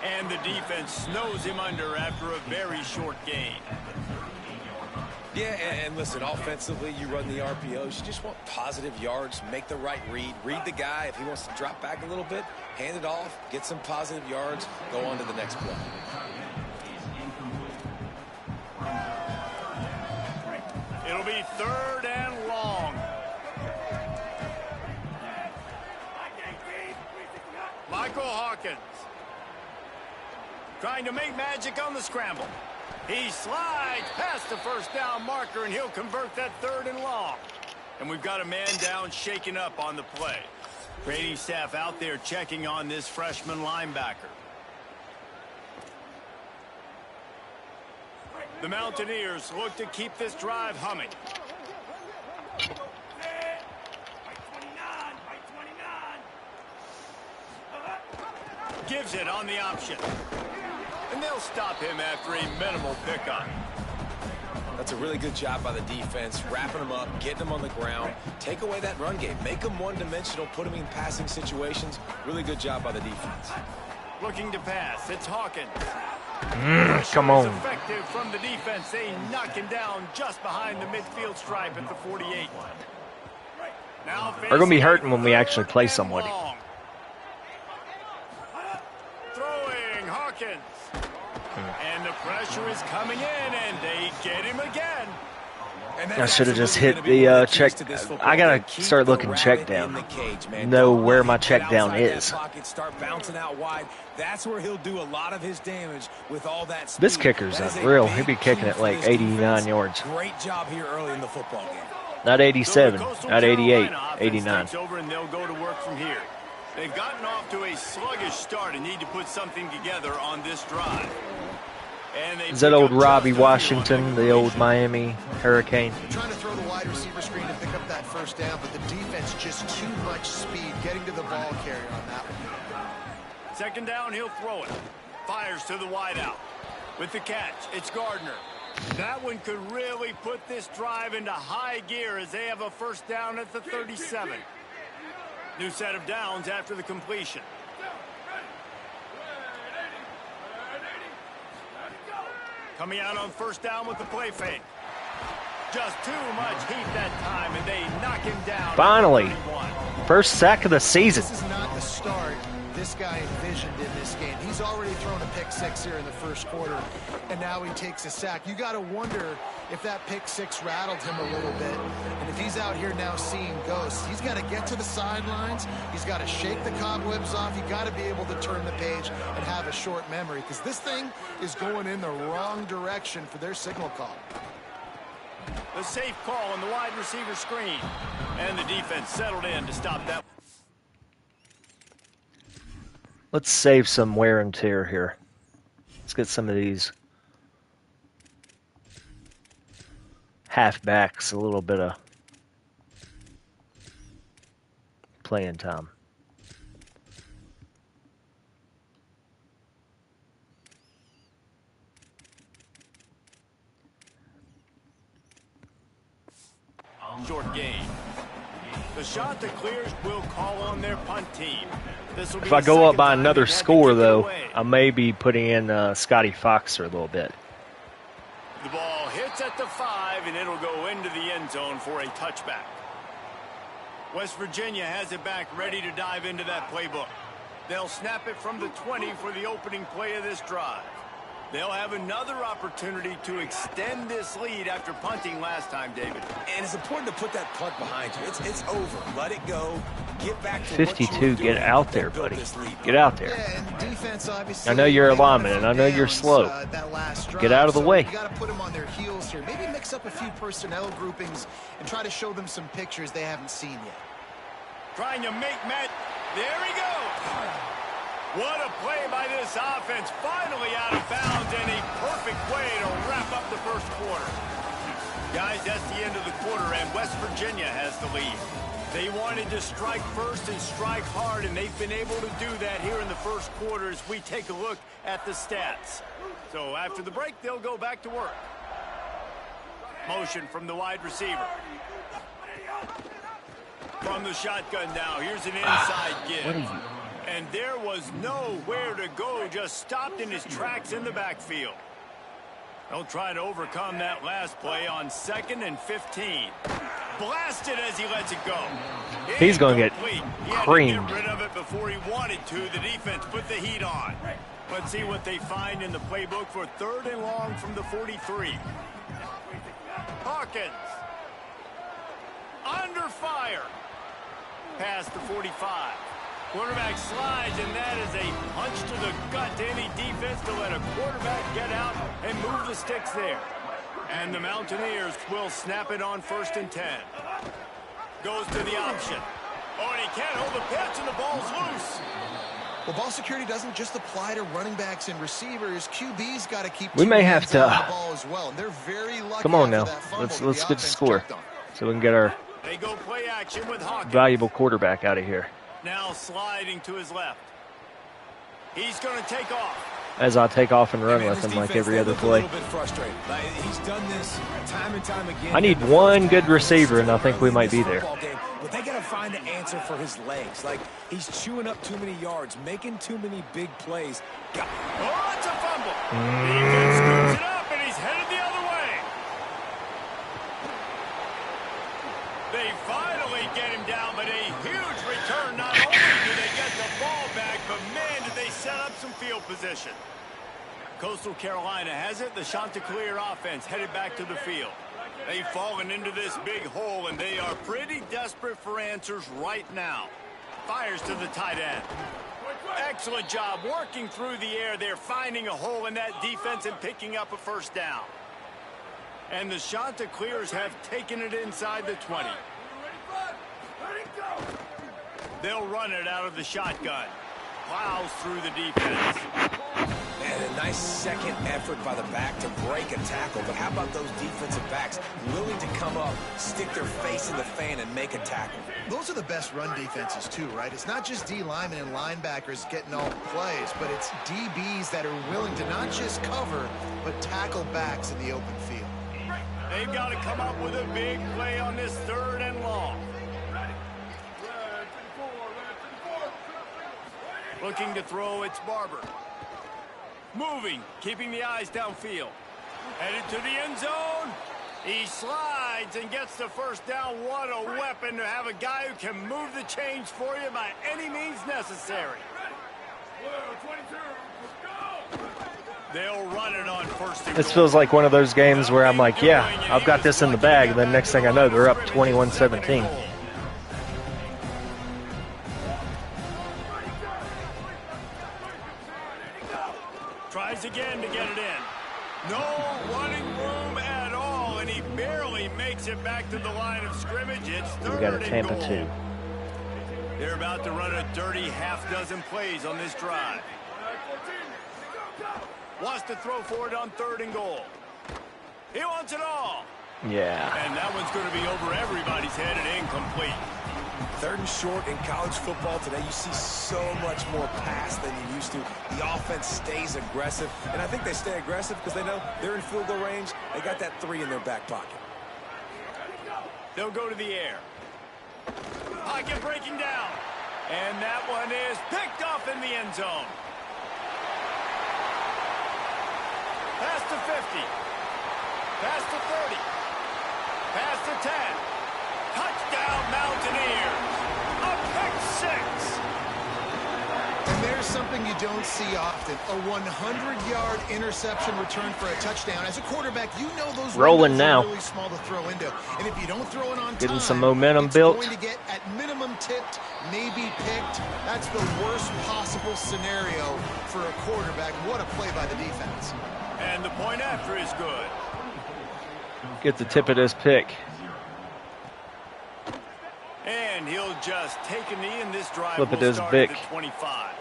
And the defense snows him under after a very short gain. Yeah, and listen, offensively, you run the RPOs. You just want positive yards, make the right read. Read the guy. If he wants to drop back a little bit, hand it off, get some positive yards, go on to the next play. It'll be 3rd and long. Michael Hawkins trying to make magic on the scramble. He slides past the 1st down marker, and he'll convert that 3rd and long. And we've got a man down, shaken up on the play. Training staff out there checking on this freshman linebacker. The Mountaineers look to keep this drive humming. Gives it on the option. And they'll stop him after a minimal pickup. That's a really good job by the defense, wrapping them up, getting them on the ground. Take away that run game. Make them one-dimensional, put them in passing situations. Really good job by the defense. Looking to pass. It's Hawkins. Come on. Effective from the defense. They knock him down just behind the midfield stripe at the 48. Now We're going to be hurting when we actually play somebody. Throwing Hawkins. And the pressure is coming in, and they get him again. I should have just hit the check. I got to start looking check down. Know where my check down is. Start bouncing out wide. That's where he'll do a lot of his damage with all that speed. This kicker's unreal. He'd be kicking it like 89 yards. Great job here early in the football game. Not 87, not 88, 89. Over and they'll go to work from here. They've gotten off to a sluggish start and need to put something together on this drive. Is that old Robbie Washington, the old Miami Hurricane? Trying to throw the wide receiver screen to pick up that 1st down, but the defense just too much speed getting to the ball carrier on that one. 2nd down, he'll throw it. Fires to the wideout. With the catch, it's Gardner. That one could really put this drive into high gear as they have a first down at the 37. New set of downs after the completion. Coming out on first down with the play fake. Just too much heat that time, and they knock him down. Finally, first sack of the season. This is not the start this guy envisioned in this game. He's already thrown a pick six here in the first quarter, and now he takes a sack. You got to wonder if that pick six rattled him a little bit, and if he's out here now seeing ghosts. He's got to get to the sidelines. He's got to shake the cobwebs off. You got to be able to turn the page and have a short memory, because this thing is going in the wrong direction for their signal call. The safe call on the wide receiver screen, and the defense settled in to stop that. Let's save some wear and tear here. Let's get some of these halfbacks a little bit of playing time. Short game. The shot that clears will call on their punt team. If I go up by another score, though, I may be putting in Scotty Fox for a little bit. The ball hits at the 5, and it'll go into the end zone for a touchback. West Virginia has it back, ready to dive into that playbook. They'll snap it from the 20 for the opening play of this drive. They'll have another opportunity to extend this lead after punting last time, David. And it's important to put that punt behind you. It's over. Let it go. Get back to 52, get out there, buddy. Get out there. Yeah, and defense, obviously, I know you're a lineman, and I know you're slow. Get out of the way. You got to put them on their heels here. Maybe mix up a few personnel groupings and try to show them some pictures they haven't seen yet. Trying to make Matt. There he goes. What a play by this offense. Finally out of bounds, and a perfect way to wrap up the first quarter. Guys, that's the end of the quarter, and West Virginia has the lead. They wanted to strike first and strike hard, and they've been able to do that here in the first quarter as we take a look at the stats. So after the break, they'll go back to work. Motion from the wide receiver. From the shotgun now, here's an inside give. And there was nowhere to go, just stopped in his tracks in the backfield. He'll try to overcome that last play on 2nd and 15. Blasted as he lets it go. He's going to get creamed. He had to get rid of it before he wanted to. The defense put the heat on. Let's see what they find in the playbook for 3rd and long from the 43. Hawkins. Under fire. Past the 45. Quarterback slides, and that is a punch to the gut to any defense to let a quarterback get out and move the sticks there. And the Mountaineers will snap it on 1st and 10. Goes to the option. Oh, and he can't hold the pitch, and the ball's loose. Well, ball security doesn't just apply to running backs and receivers. QB's got to keep. We may have to. The ball as well. And they're very lucky. Come on now, let's get the score so we can get our They go play action with Hawkins. valuable quarterback out of here. Now sliding to his left. He's going to take off. As I take off and run with him like every other play. He's done this time and time again. I need one good receiver, and I think we might be there. But they got to find the answer for his legs. Like, he's chewing up too many yards, making too many big plays. Oh, it's a fumble. Defense scoops it up, and he's headed the other way. They finally get him down, but a huge return. Not only do they get the ball back, but man, did they set up some field position. Coastal Carolina has it. The Chanticleer offense headed back to the field. They've fallen into this big hole, and they are pretty desperate for answers right now. Fires to the tight end. Excellent job working through the air. They're finding a hole in that defense and picking up a first down. And the Chanticleers have taken it inside the 20. They'll run it out of the shotgun. Plows through the defense. And nice second effort by the back to break a tackle. But how about those defensive backs willing to come up, stick their face in the fan, and make a tackle? Those are the best run defenses too, right? It's not just D linemen and linebackers getting all the plays, but it's DBs that are willing to not just cover, but tackle backs in the open field. They've got to come up with a big play on this 3rd and long. Looking to throw, it's Barber. Moving, keeping the eyes downfield. Headed to the end zone. He slides and gets the first down. What a weapon to have a guy who can move the chains for you by any means necessary. They'll run it on 1st and This goal. feels like one of those games where I'm like, yeah, I've got this in the bag. And then next thing I know, they're up 21-17. Tries again to get it in. No running room at all, and he barely makes it back to the line of scrimmage. It's 3rd We got a and Tampa goal. 2. They're about to run a dirty half-dozen plays on this drive. Wants to throw for it on 3rd and goal. He wants it all. Yeah. And that one's going to be over everybody's head and incomplete. 3rd and short in college football today, you see so much more pass than you used to. The offense stays aggressive, and I think they stay aggressive because they know they're in field goal range. They got that 3 in their back pocket. They'll go to the air. Pocket breaking down. And that one is picked off in the end zone. Pass to 50. Pass to 30. Pass to 10. Touchdown Mountaineers. A pick 6. And there's something you don't see often, a 100-yard interception return for a touchdown. As a quarterback, you know those Rolling windows now. are really small to throw into. And if you don't throw it on Getting time, some momentum it's built. going to get at minimum tipped, maybe picked. That's the worst possible scenario for a quarterback. What a play by the defense. And the point after is good. Get the tip of this pick. And he'll just take a knee, and this drive Flip it will is start Vic. at the 25.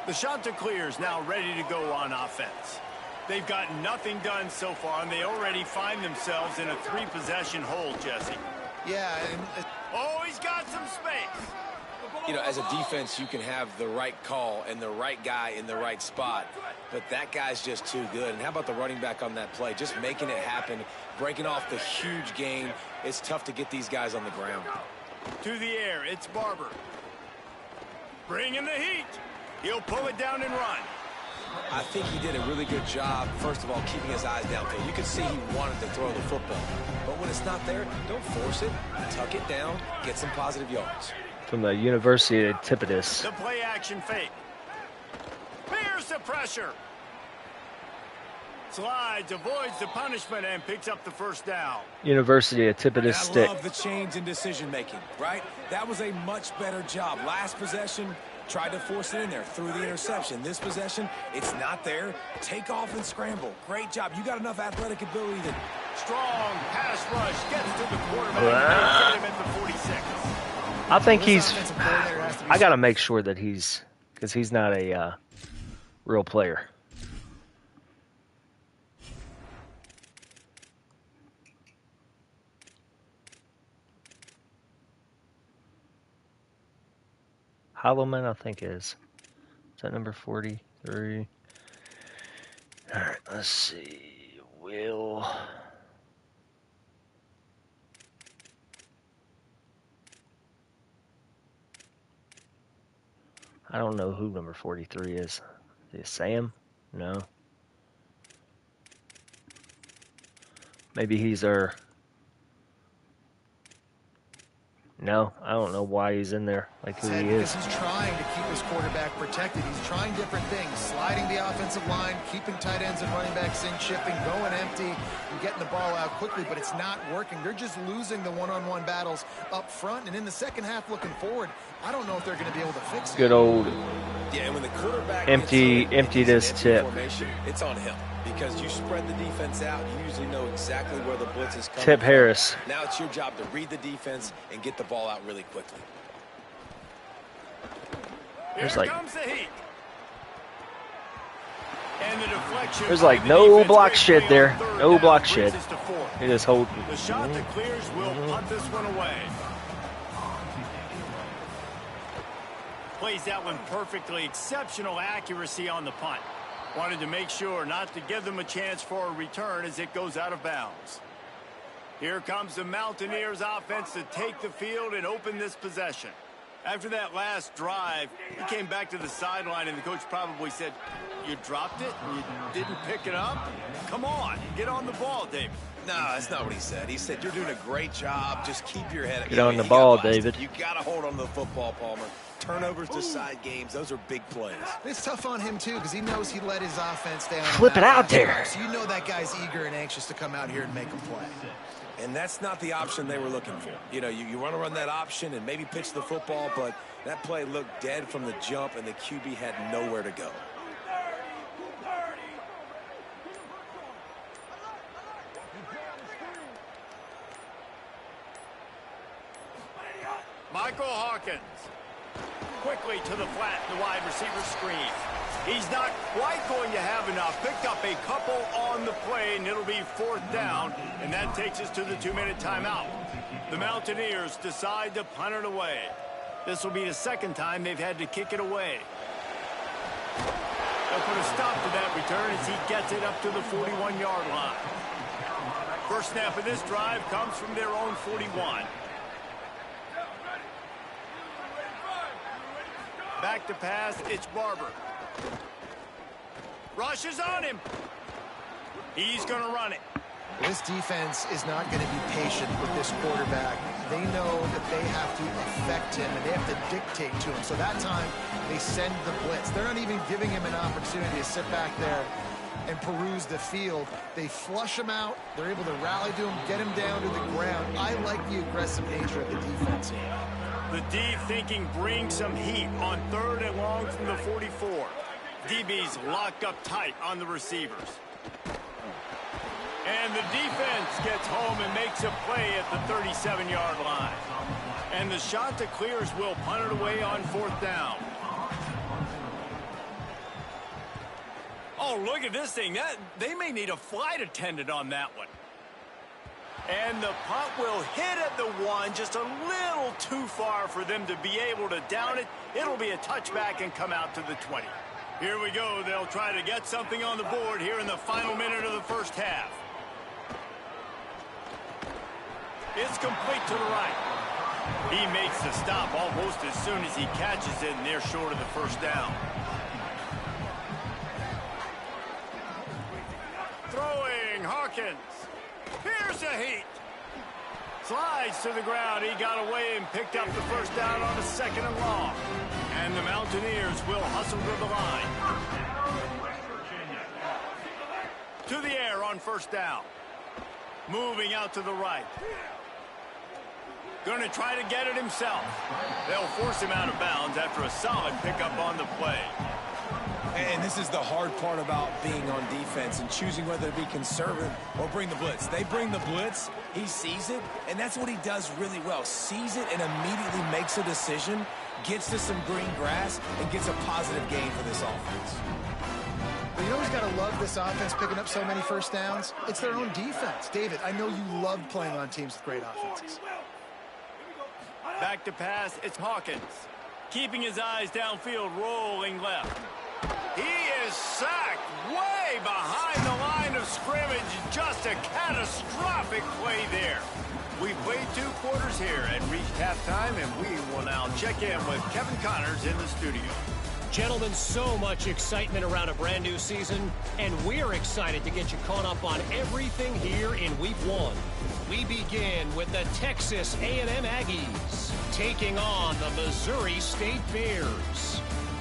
The Chanticleer is now ready to go on offense. They've got nothing done so far, and they already find themselves in a 3-possession hole, Jesse. Yeah, and Oh, he's got some space. You know, as a defense, you can have the right call and the right guy in the right spot, but that guy's just too good. And how about the running back on that play? Just making it happen, breaking off the huge gain. It's tough to get these guys on the ground. To the air, it's Barber. Bringing the heat. He'll pull it down and run. I think he did a really good job, first of all, keeping his eyes downfield. You could see he wanted to throw the football. But when it's not there, don't force it. Tuck it down, get some positive yards. From the University of Tipidus. The play action fake. Bears the pressure. Slides, avoids the punishment, and picks up the first down. University of Tipidus I stick. love the change in decision making, right? That was a much better job. Last possession, tried to force it in there, threw the interception. This possession, it's not there. Take off and scramble. Great job. You got enough athletic ability to... Strong pass rush gets to the quarterback. They get him at the 46. I think this he's. offensive coordinator has to be I got to make sure that he's, because he's not a real player. Holloman, I think is that number 43? All right, let's see. Will. I don't know who number 43 is. Is it Sam? No. Maybe he's our... No, I don't know why he's in there, like who he is. Because he's trying to keep his quarterback protected. He's trying different things, sliding the offensive line, keeping tight ends and running backs in, shifting, going empty, and getting the ball out quickly, but it's not working. They're just losing the one-on-one battles up front, and in the second half looking forward, I don't know if they're going to be able to fix it. Good old Yeah, and when the quarterback empty this tip. Formation, it's on him. Because you spread the defense out, you usually know exactly where the blitz is coming Tip from. Harris. Now it's your job to read the defense and get the ball out really quickly. There's Here like comes the heat. And the deflection. There's like by the no defense. block Great shit play there. on third No down. block Brings shit. us to fourth. He just hold. The shot that clears will punt this one away. Plays that one perfectly. Exceptional accuracy on the punt. Wanted to make sure not to give them a chance for a return as it goes out of bounds. Here comes the Mountaineers offense to take the field and open this possession. After that last drive, he came back to the sideline, and the coach probably said, "You dropped it? You didn't pick it up? Come on, get on the ball, David." No, that's not what he said. He said, "You're doing a great job. Just keep your head up." Get on the ball, David. You got to hold on to the football, Palmer. Turnovers decide games. Those are big plays. It's tough on him, too, because he knows he let his offense down. Flip it out there. So you know that guy's eager and anxious to come out here and make a play. And that's not the option they were looking for. You know, you want to run that option and maybe pitch the football, but that play looked dead from the jump, and the QB had nowhere to go. Michael Hawkins. Quickly to the flat, the wide receiver screen. He's not quite going to have enough. Picked up a couple on the play, and it'll be fourth down, and that takes us to the 2-minute timeout. The Mountaineers decide to punt it away. This will be the second time they've had to kick it away. They'll put a stop to that return as he gets it up to the 41-yard line. First snap of this drive comes from their own 41. Back to pass, it's Barber. Rushes on him. He's going to run it. This defense is not going to be patient with this quarterback. They know that they have to affect him, and they have to dictate to him. So that time, they send the blitz. They're not even giving him an opportunity to sit back there and peruse the field. They flush him out. They're able to rally to him, get him down to the ground. I like the aggressive nature of the defense here. The deep thinking brings some heat on 3rd and long from the 44. DB's locked up tight on the receivers. And the defense gets home and makes a play at the 37-yard line. And the shot that clears will punt it away on 4th down. Oh, look at this thing. They may need a flight attendant on that one. And the punt will hit at the 1, just a little too far for them to be able to down it. It'll be a touchback and come out to the 20. Here we go. They'll try to get something on the board here in the final minute of the first half. It's complete to the right. He makes the stop almost as soon as he catches it, and they're short of the first down. Throwing, Hawkins. Here's a heat. Slides to the ground. He got away and picked up the first down on a 2nd and long. And the Mountaineers will hustle to the line. To the air on 1st down. Moving out to the right. Going to try to get it himself. They'll force him out of bounds after a solid pickup on the play. And this is the hard part about being on defense and choosing whether to be conservative or bring the blitz. They bring the blitz, he sees it, and that's what he does really well. Sees it and immediately makes a decision, gets to some green grass, and gets a positive gain for this offense. But you know who's got to love this offense picking up so many first downs? It's their own defense. David, I know you loved playing on teams with great offenses. Back to pass, it's Hawkins. Keeping his eyes downfield, rolling left. He is sacked way behind the line of scrimmage. Just a catastrophic play there. We've played 2 quarters here and reached halftime, and we will now check in with Kevin Connors in the studio. Gentlemen, so much excitement around a brand new season, and we're excited to get you caught up on everything here in Week 1. We begin with the Texas A&M Aggies taking on the Missouri State Bears.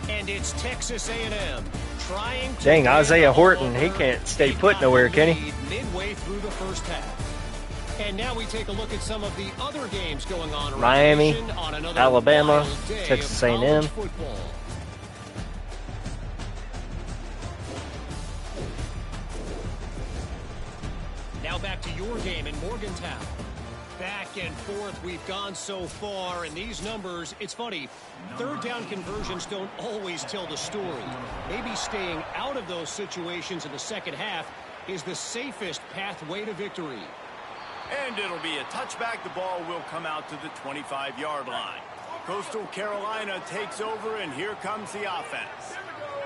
And it's Texas A&M trying to... Dang, Isaiah Horton, he can't stay put nowhere, can he? Midway through the first half. And now we take a look at some of the other games going on around Miami, the nation on another Alabama, wild day Texas of A&M. college football. Now back to your game in Morgantown. Back and forth we've gone so far, and these numbers, it's funny, third down conversions don't always tell the story. Maybe staying out of those situations in the second half is the safest pathway to victory. And it'll be a touchback. The ball will come out to the 25-yard line. Coastal Carolina takes over, and here comes the offense.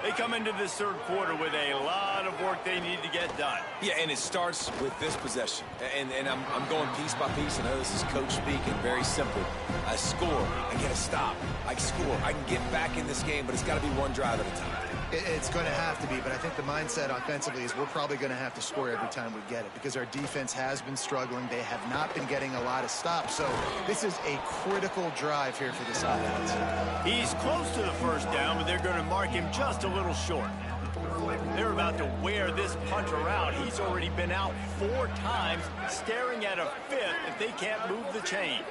They come into this third quarter with a lot of work they need to get done. Yeah, and it starts with this possession. And I'm going piece by piece. I know this is coach speaking, very simple. I score, I get a stop. I score, I can get back in this game, but it's got to be one drive at a time. It's going to have to be, but I think the mindset offensively is we're probably going to have to score every time we get it because our defense has been struggling. They have not been getting a lot of stops, so this is a critical drive here for this offense. He's close to the first down, but they're going to mark him just a little short. They're about to wear this punter out. He's already been out 4 times, staring at a 5th if they can't move the chains.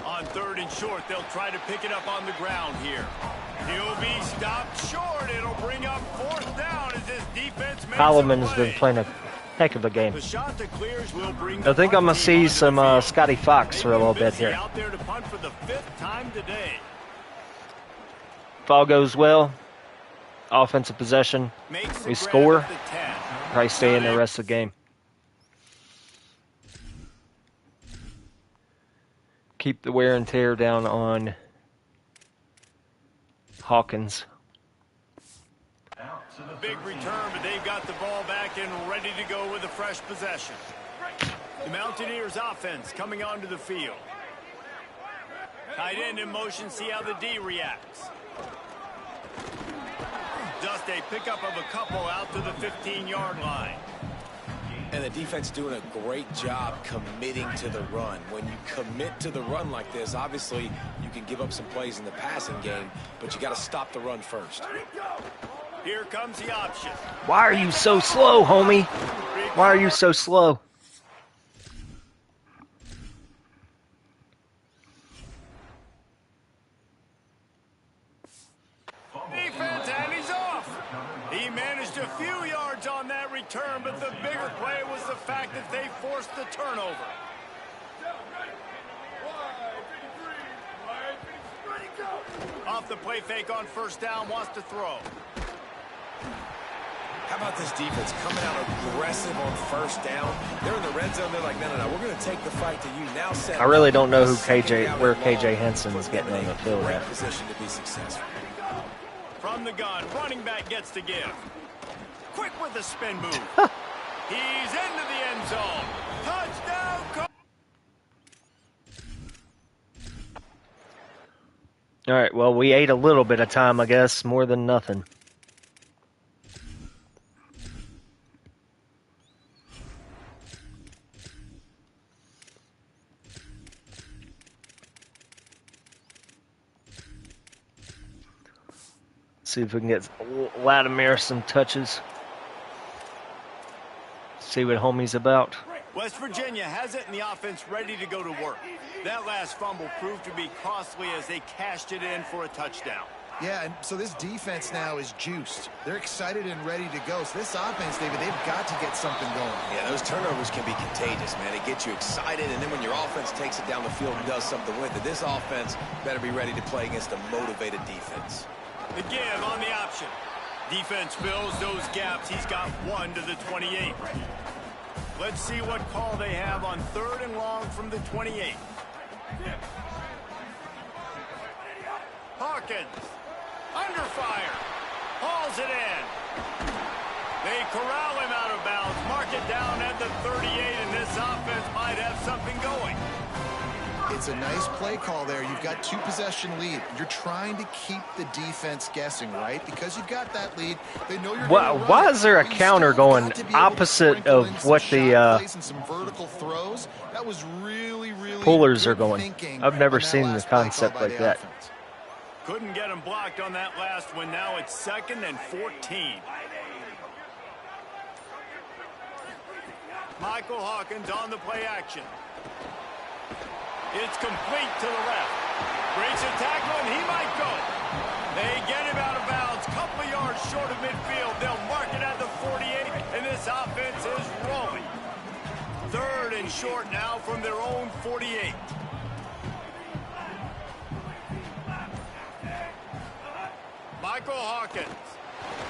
On 3rd and short, they'll try to pick it up on the ground here. He'll be stopped short. It'll bring up 4th down as this defense makes Holloman has been playing a heck of a game. The shot that clears will bring I think I'm going to see some Scotty Fox for a little bit here. Out there to punt for the 5th time today. If all goes well, offensive possession, we score, probably stay in the rest of the game. Keep the wear and tear down on Hawkins. Big return, but they've got the ball back and ready to go with a fresh possession. The Mountaineers offense coming onto the field. Tight end in motion, see how the D reacts. Just a pickup of a couple out to the 15-yard line. And the defense doing a great job committing to the run. When you commit to the run like this, obviously you can give up some plays in the passing game, but you got to stop the run first. Here comes the option. Why are you so slow, homie? Why are you so slow? Defense, and he's off. He managed a few yards on that return, but the bigger play was the fact that they forced the turnover. Off the play fake on first down, wants to throw. How about this defense coming out aggressive on first down? They're in the red zone. They're like, no, we're going to take the fight to you. Now set. I really don't know who where KJ Henson is getting on the field at. Position to be successful. From the gun, running back gets to give. Quick with the spin move. He's into the end zone. Touchdown. All right, well, we ate a little bit of time, I guess, more than nothing. See if we can get Latimer some touches. See what homie's about. West Virginia has it in the offense ready to go to work. That last fumble proved to be costly as they cashed it in for a touchdown. Yeah, and so this defense now is juiced. They're excited and ready to go. So this offense, David, they've got to get something going. Yeah, those turnovers can be contagious, man. It gets you excited, and then when your offense takes it down the field and does something with it, this offense better be ready to play against a motivated defense. The give on the option. Defense fills those gaps. He's got 1 to the 28. Let's see what call they have on 3rd and long from the 28. Hawkins, under fire, hauls it in. They corral him out of bounds, mark it down at the 38, and this offense might have something going. It's a nice play call there. You've got 2-possession lead. You're trying to keep the defense guessing, right? Because you've got that lead. They know you're going to run. Why is there a counter going opposite of what the some vertical throws? That was really pullers are going? I've never seen the concept like that. Couldn't get him blocked on that last one. Now it's 2nd and 14. Michael Hawkins on the play action. It's complete to the left. Breaks a tackle, and he might go. They get him out of bounds. Couple of yards short of midfield. They'll mark it at the 48, and this offense is rolling. 3rd and short now from their own 48. Michael Hawkins.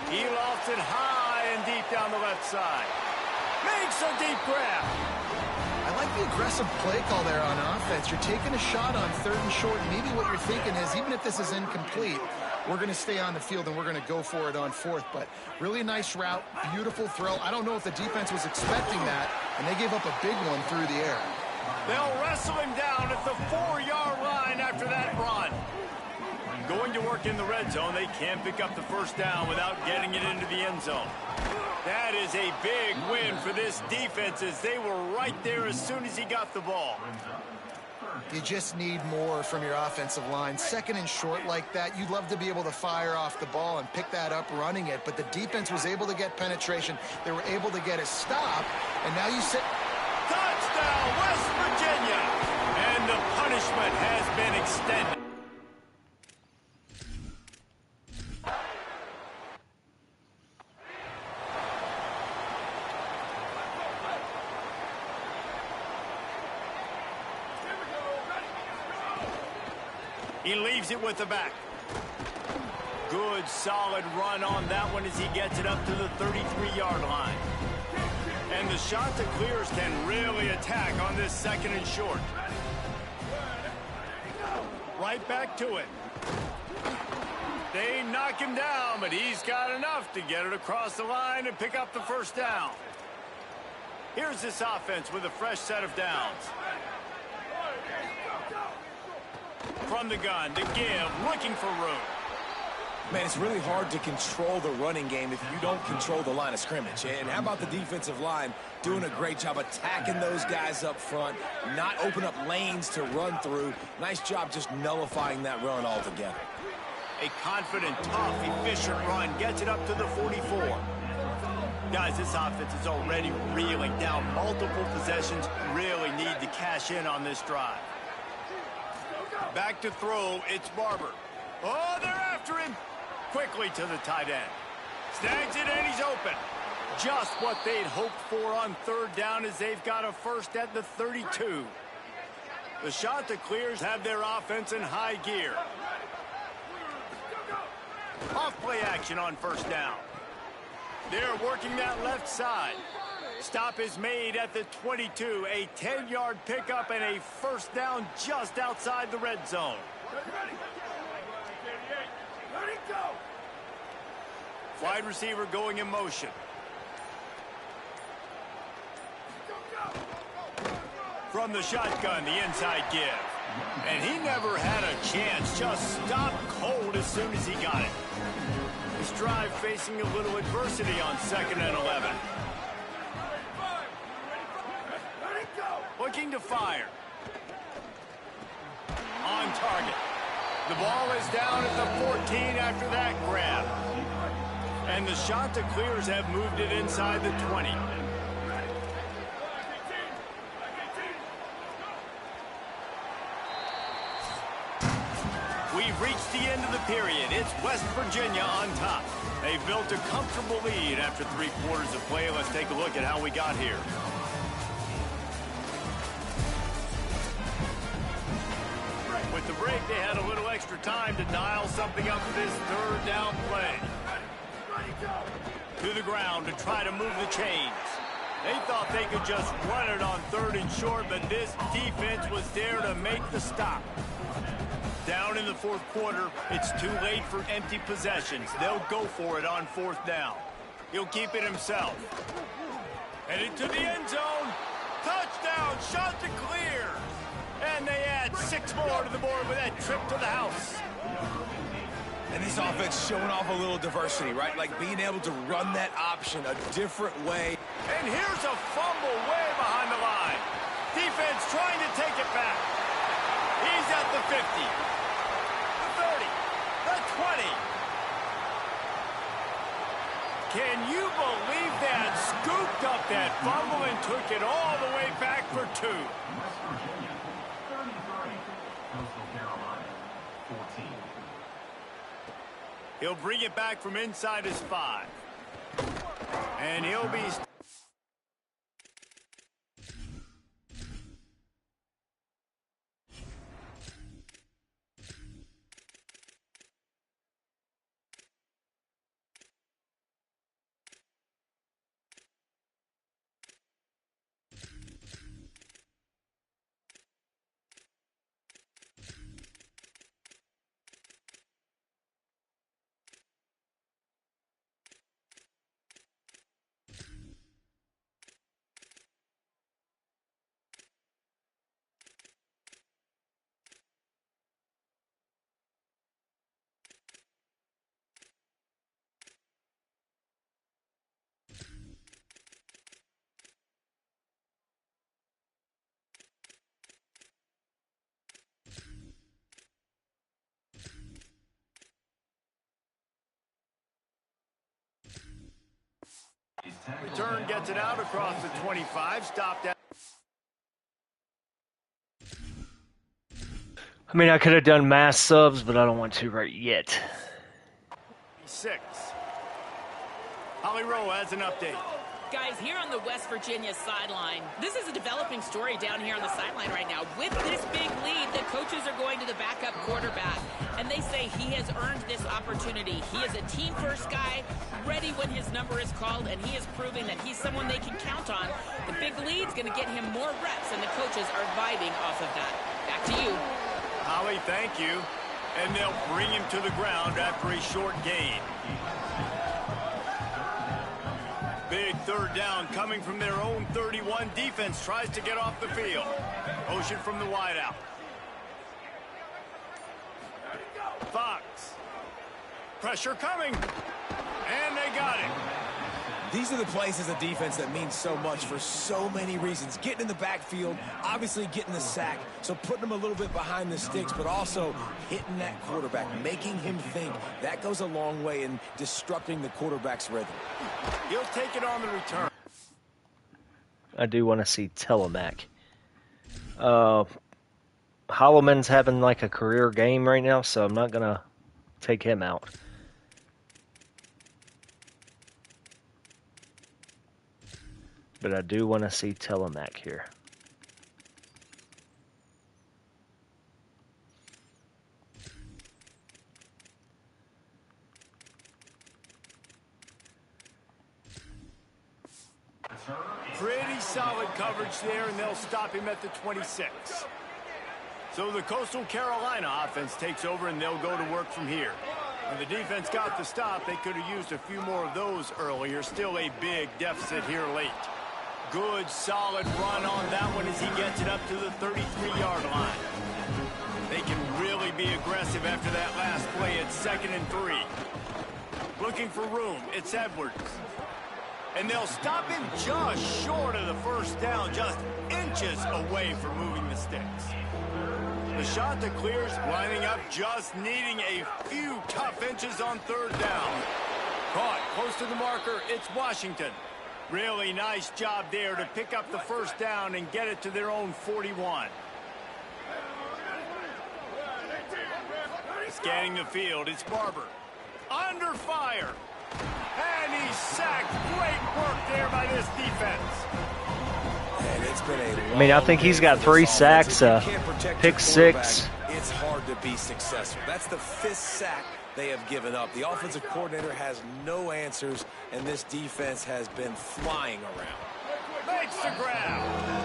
He lofts it high and deep down the left side. Makes a deep grab. I like the aggressive play call there on offense. You're taking a shot on 3rd and short. Maybe what you're thinking is, even if this is incomplete, we're going to stay on the field and we're going to go for it on 4th. But really nice route, beautiful throw. I don't know if the defense was expecting that, and they gave up a big one through the air. They'll wrestle him down at the 4-yard line after that run. Going to work in the red zone, they can't pick up the first down without getting it into the end zone. That is a big win for this defense, as they were right there as soon as he got the ball. You just need more from your offensive line. 2nd and short like that, you'd love to be able to fire off the ball and pick that up running it, but the defense was able to get penetration. They were able to get a stop, and now you sit. Touchdown, West Virginia! And the punishment has been extended. He leaves it with the back. Good, solid run on that one as he gets it up to the 33-yard line. And the shot that clears can really attack on this 2nd and short. Right back to it. They knock him down, but he's got enough to get it across the line and pick up the first down. Here's this offense with a fresh set of downs. From the gun to give, looking for room. Man, it's really hard to control the running game if you don't control the line of scrimmage. And how about the defensive line doing a great job attacking those guys up front, not open up lanes to run through. Nice job just nullifying that run altogether. A confident, tough, efficient run gets it up to the 44. Guys, this offense is already reeling down multiple possessions. Really need to cash in on this drive. Back to throw, it's Barber. Oh, they're after him. Quickly to the tight end. Snags it and he's open. Just what they'd hoped for on 3rd down, as they've got a first at the 32. The shot that clears have their offense in high gear. Off play action on 1st down. They're working that left side. Stop is made at the 22. A 10-yard pickup and a first down just outside the red zone. Wide receiver going in motion. From the shotgun, the inside give. And he never had a chance. Just stopped cold as soon as he got it. This drive facing a little adversity on 2nd and 11. Looking to fire. On target. The ball is down at the 14 after that grab. And the shot to clears have moved it inside the 20. We've reached the end of the period. It's West Virginia on top. They've built a comfortable lead after 3 quarters of play. Let's take a look at how we got here. With the break, they had a little extra time to dial something up for this 3rd down play. To the ground to try to move the chains. They thought they could just run it on 3rd and short, but this defense was there to make the stop. Down in the 4th quarter, it's too late for empty possessions. They'll go for it on 4th down. He'll keep it himself. Headed to the end zone. Touchdown, shot to clear. And they add 6 more to the board with that trip to the house. And this offense showing off a little diversity, right? Like being able to run that option a different way. And here's a fumble way behind the line. Defense trying to take it back. He's at the 50, the 30, the 20. Can you believe that? Scooped up that fumble and took it all the way back for 2. West Virginia, 33. Coastal Carolina, 14. He'll bring it back from inside his 5. And he'll be... gets it out across the 25, stopped at I mean, I could have done mass subs, but I don't want to right yet. 6. Holly Rowe has an update. Guys, here on the West Virginia sideline, this is a developing story down here on the sideline right now. With this big lead, the coaches are going to the backup quarterback, and they say he has earned this opportunity. He is a team-first guy, ready when his number is called, and he is proving that he's someone they can count on. The big lead's going to get him more reps, and the coaches are vibing off of that. Back to you. Holly, thank you. And they'll bring him to the ground after a short gain. Big third down coming from their own 31. Defense tries to get off the field. Motion from the wideout. Fox. Pressure coming. And they got it. These are the plays as a defense that mean so much for so many reasons. Getting in the backfield, obviously getting the sack, so putting them a little bit behind the sticks, but also hitting that quarterback, making him think. That goes a long way in disrupting the quarterback's rhythm. He'll take it on the return. I do want to see Telemac. Holloman's having like a career game right now, so I'm not going to take him out. But I do want to see Telemac here. Pretty solid coverage there, and they'll stop him at the 26. So the Coastal Carolina offense takes over, and they'll go to work from here. When the defense got the stop, they could have used a few more of those earlier. Still a big deficit here late. Good, solid run on that one as he gets it up to the 33-yard line. They can really be aggressive after that last play at 2nd and 3. Looking for room, it's Edwards. And they'll stop him just short of the first down, just inches away from moving the sticks. The shot that clears, lining up, just needing a few tough inches on 3rd down. Caught close to the marker, it's Washington. Really nice job there to pick up the first down and get it to their own 41. Scanning the field, it's Barber. Under fire. And he's sacked. Great work there by this defense. And it's been a I mean, I think he's got 3 sacks, pick 6. It's hard to be successful. That's the 5th sack they have given up. The offensive coordinator has no answers, and this defense has been flying around. Makes the grab.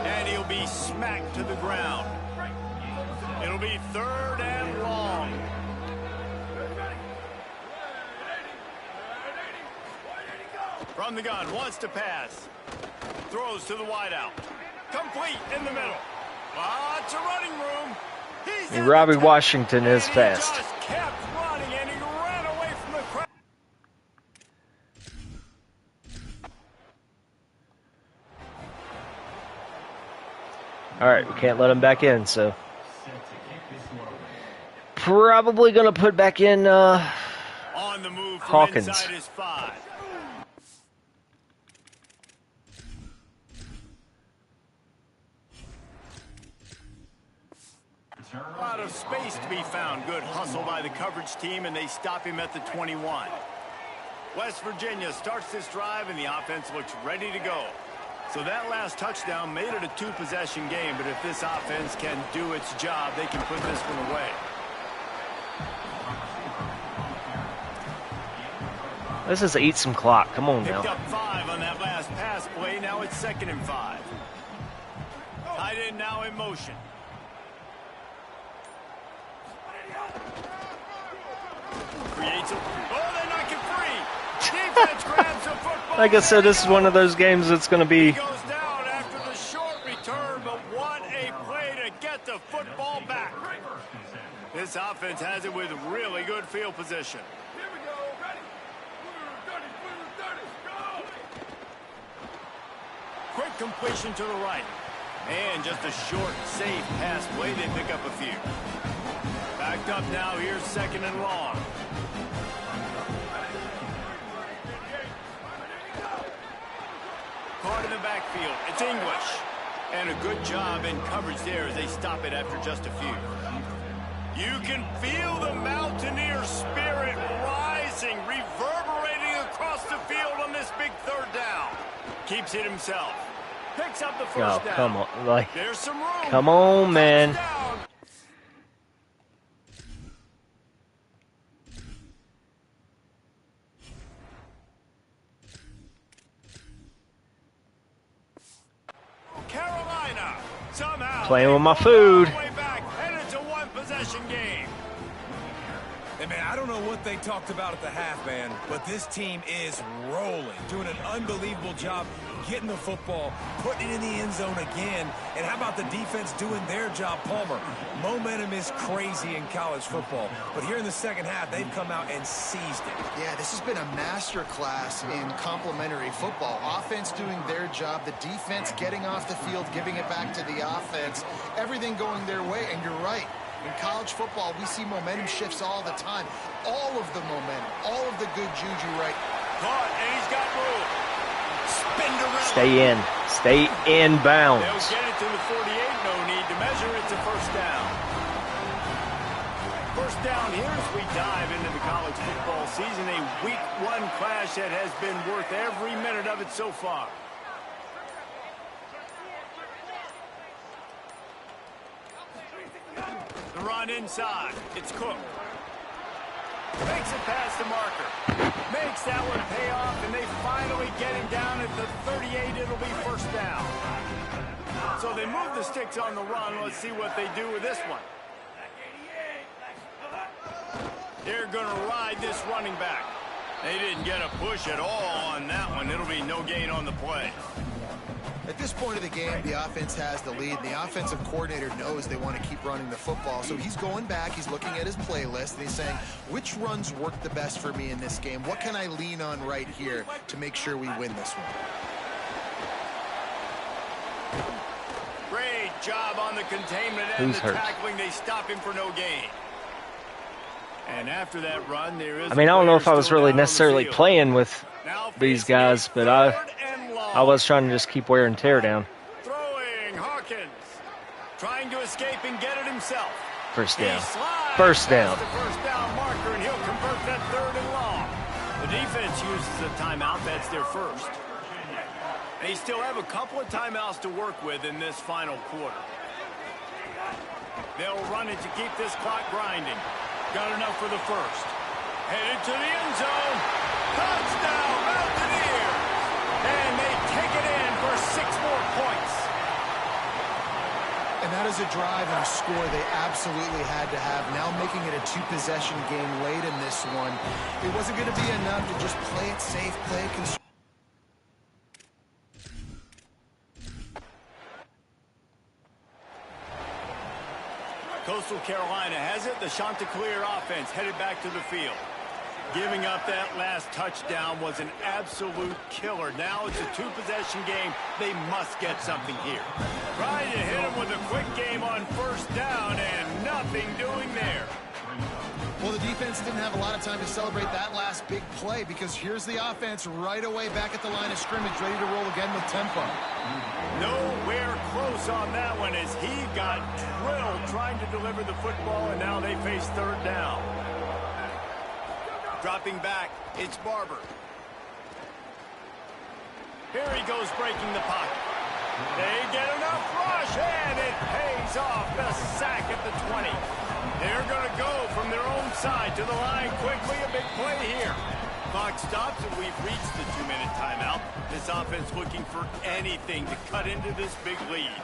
And he'll be smacked to the ground. It'll be 3rd and long. From the gun, wants to pass. Throws to the wideout. Complete in the middle. Lots of running room. And Robbie Washington is fast. He just kept running, and he ran away from the crowd. All right, we can't let him back in, so probably going to put back in On the move from Hawkins. inside his 5. A lot of space to be found. Good hustle by the coverage team, and they stop him at the 21. West Virginia starts this drive, and the offense looks ready to go. So that last touchdown made it a 2-possession game, but if this offense can do its job, they can put this one away. This is eat some clock. Come on now. Picked up 5 on that last pass play. Now it's 2nd and 5. Tight end now in motion. Creates a... Oh, they knock it free. Defense grabs the football. Like I said, this is one of those games that's going to He be... goes down after the short return, but what a play to get the football back. This offense has it with really good field position. Quick completion to the right. And just a short, safe pass play. They pick up a few. Backed up now. Here's 2nd and long. in the backfield. It's English. And a good job in coverage there as they stop it after just a few. You can feel the Mountaineer spirit rising, reverberating across the field on this big third down. Keeps it himself. Picks up the first down. Come on. Like, there's some room. come on, man. Touchdown. Carolina somehow Playing with my food. way back, and it's a one-possession game. And, man, I don't know what they talked about at the half, man, but this team is rolling, doing an unbelievable job getting the football, putting it in the end zone again. And how about the defense doing their job, Palmer? Momentum is crazy in college football, but here in the second half, they've come out and seized it. Yeah, this has been a master class in complementary football. Offense doing their job, the defense getting off the field, giving it back to the offense, everything going their way. And you're right. In college football, we see momentum shifts all the time. All of the momentum, all of the good juju, right? Caught, and he's got room. Spinderella. Stay in. Stay in bounds. They'll get it to the 48. No need to measure it to first down. First down here as we dive into the college football season. A week 1 clash that has been worth every minute of it so far. The run inside. It's Cook. Makes it past the marker. Makes that one pay off, and they finally get him down at the 38. It'll be first down. So they move the sticks on the run. Let's see what they do with this one. They're going to ride this running back. They didn't get a push at all on that one. It'll be no gain on the play. At this point of the game, the offense has the lead, and the offensive coordinator knows they want to keep running the football. So he's going back, he's looking at his playlist, and he's saying, which runs work the best for me in this game? What can I lean on right here to make sure we win this one? Great job on the containment and Who's the hurt? tackling. They stop him for no gain. And after that run, there is I mean, I don't know if I was really still down on the necessarily field. playing with Now these facing guys, a but third and long. I was trying to just keep wear and tear down. Throwing Hawkins. Trying to escape and get it himself. First He down. slides First down. past the first down marker, and he'll convert that third and long. The defense uses a timeout. That's their first. They still have a couple of timeouts to work with in this final quarter. They'll run it to keep this clock grinding. Got enough for the first. Headed to the end zone. Touchdown, Mountaineers! And they take it in for 6 more points. And that is a drive and a score they absolutely had to have. Now making it a 2-possession game late in this one. It wasn't going to be enough to just play it safe, play it conservative. Coastal Carolina has it. The Chanticleer offense headed back to the field. Giving up that last touchdown was an absolute killer. Now it's a 2-possession game. They must get something here. Trying to hit him with a quick game on first down, and nothing doing there. Well, the defense didn't have a lot of time to celebrate that last big play because here's the offense right away back at the line of scrimmage, ready to roll again with tempo. Nowhere close on that one as he got drilled trying to deliver the football, and now they face third down. Dropping back, it's Barber. Here he goes breaking the pocket. They get enough rush, and it pays off. The sack at the 20. They're going to go from their own side to the line quickly. A big play here. Clock stops, and we've reached the 2-minute timeout. This offense looking for anything to cut into this big lead.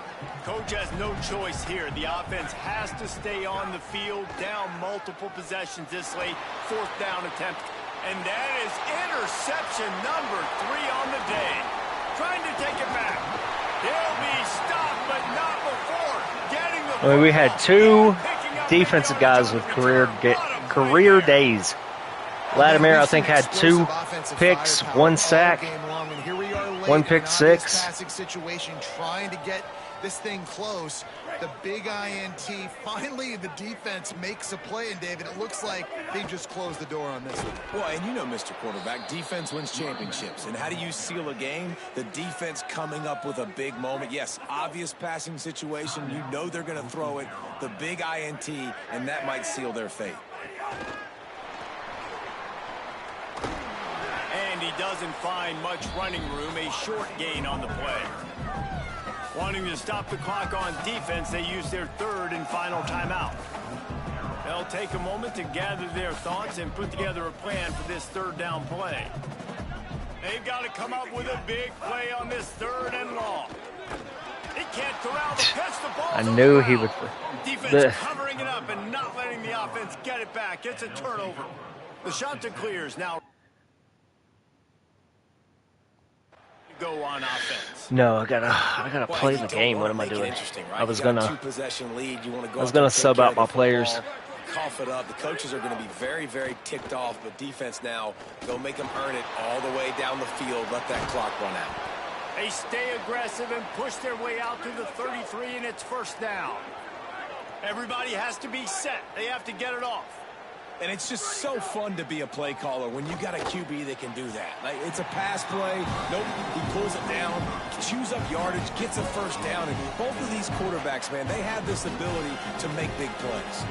Coach has no choice here. The offense has to stay on the field, down multiple possessions this late. 4th down attempt. And that is interception number 3 on the day. Trying to take it back. He'll be stopped, but not before getting the I mean, we had 2 picking up defensive the guys with career days. Latimer, I think, had 2 picks, 1 sack, 1 pick six. Passing situation, trying to get this thing close. The big INT. Finally, the defense makes a play, and David, it looks like they just closed the door on this one. Well, and you know, Mr. Quarterback, defense wins championships. And how do you seal a game? The defense coming up with a big moment. Yes, obvious passing situation. You know they're going to throw it. The big INT, and that might seal their fate. And he doesn't find much running room. A short gain on the play. Wanting to stop the clock on defense, they use their third and final timeout. They'll take a moment to gather their thoughts and put together a plan for this third down play. They've got to come up with a big play on this third and long. He can't corral the pitch. The ball. I knew he would. Defense covering it up and not letting the offense get it back. It's a turnover. The shot to clears now. Go on offense. No, I gotta play the game. What am I doing? Right? I was gonna two-possession lead. You want to go I was gonna sub out my players. Cough it up. The coaches are going to be very, very ticked off, but defense now, go make them earn it all the way down the field. Let that clock run out. They stay aggressive and push their way out to the 33, and it's first down. Everybody has to be set. They have to get it off. And it's just so fun to be a play caller when you got a QB that can do that. Like, it's a pass play. Nope, he pulls it down, chews up yardage, gets a first down. And both of these quarterbacks, man, they have this ability to make big plays.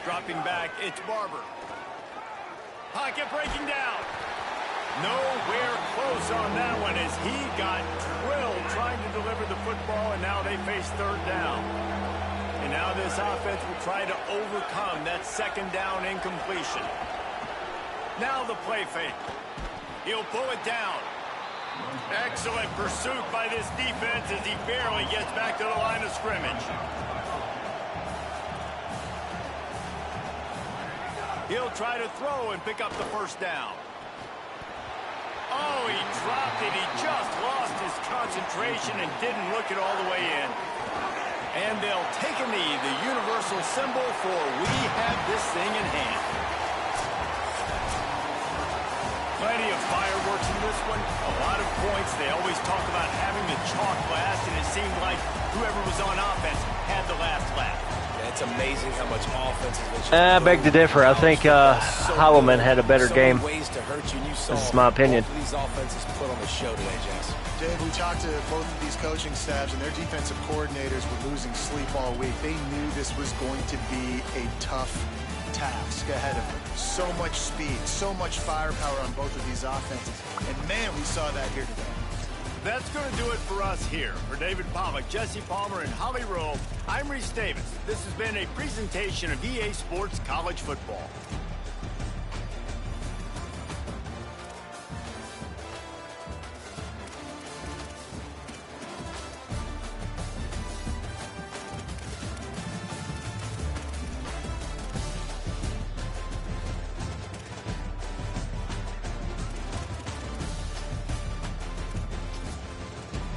Dropping back, it's Barber. Pocket breaking down. Nowhere close on that one as he got drilled trying to deliver the football, and now they face third down. And now this offense will try to overcome that second down incompletion. Now the play fake. He'll pull it down. Excellent pursuit by this defense as he barely gets back to the line of scrimmage. He'll try to throw and pick up the first down. Oh, he dropped it. He just lost his concentration and didn't look it all the way in. And they'll take a knee, the universal symbol for we have this thing in hand. Plenty of fireworks in this one. A lot of points. They always talk about having the chalk last, and it seemed like whoever was on offense had the last laugh. Yeah, it's amazing how much offense is. I beg to differ. I think Holloman had a better game. This is my opinion. These offenses put on the show today, Jess. Dave, we talked to both of these coaching staffs, and their defensive coordinators were losing sleep all week. They knew this was going to be a tough task ahead of them. So much speed, so much firepower on both of these offenses. And, man, we saw that here today. That's going to do it for us here. For David Pollack, Jesse Palmer, and Holly Rowe, I'm Reese Davis. This has been a presentation of EA Sports College Football.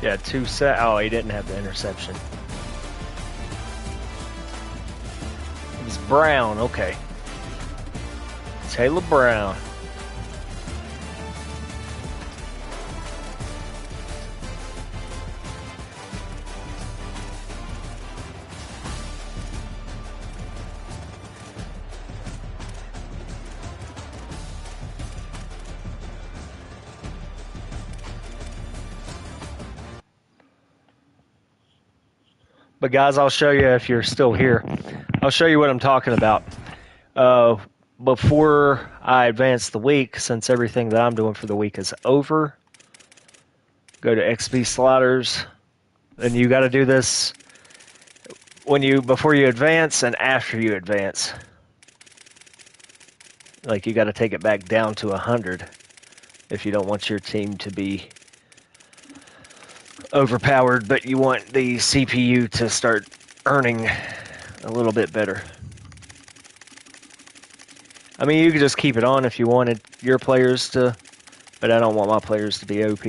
Yeah, 2 set. Oh, he didn't have the interception. It was Brown. Okay. Taylor Brown. But guys, I'll show you if you're still here. I'll show you what I'm talking about. Before I advance the week, since everything that I'm doing for the week is over, go to XP Sliders, and you got to do this before you advance and after you advance. Like, you got to take it back down to 100 if you don't want your team to be overpowered, but you want the CPU to start earning a little bit better. I mean, you could just keep it on if you wanted your players to, but I don't want my players to be OP.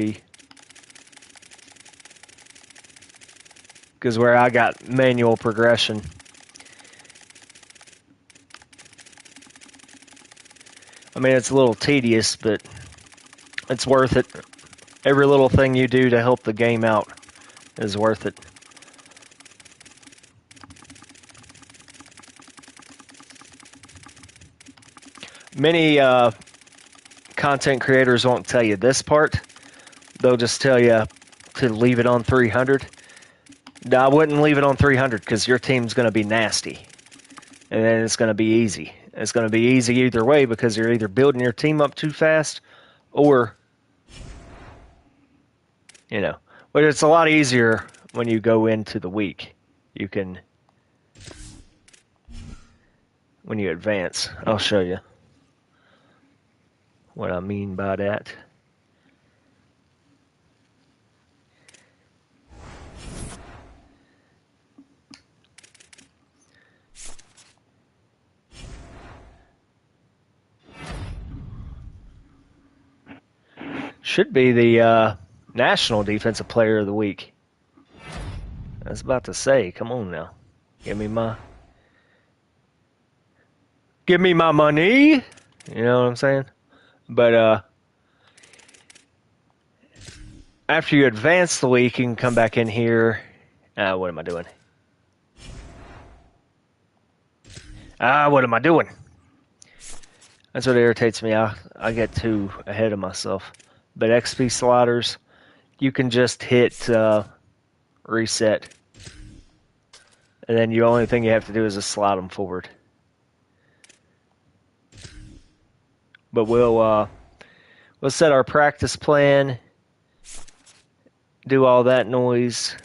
Because where I got manual progression, I mean, it's a little tedious, but it's worth it. Every little thing you do to help the game out is worth it. Many content creators won't tell you this part. They'll just tell you to leave it on 300. No, I wouldn't leave it on 300 because your team's going to be nasty. And then it's going to be easy. It's going to be easy either way because you're either building your team up too fast or, you know. But it's a lot easier when you go into the week. You can, when you advance. I'll show you what I mean by that. Should be the National Defensive Player of the Week. I was about to say, come on now. Give me my money. You know what I'm saying? But after you advance the week, you can come back in here. What am I doing? What am I doing? That's what irritates me. I get too ahead of myself. But XP sliders, you can just hit reset. And then the only thing you have to do is just slide them forward. But we'll set our practice plan, do all that noise,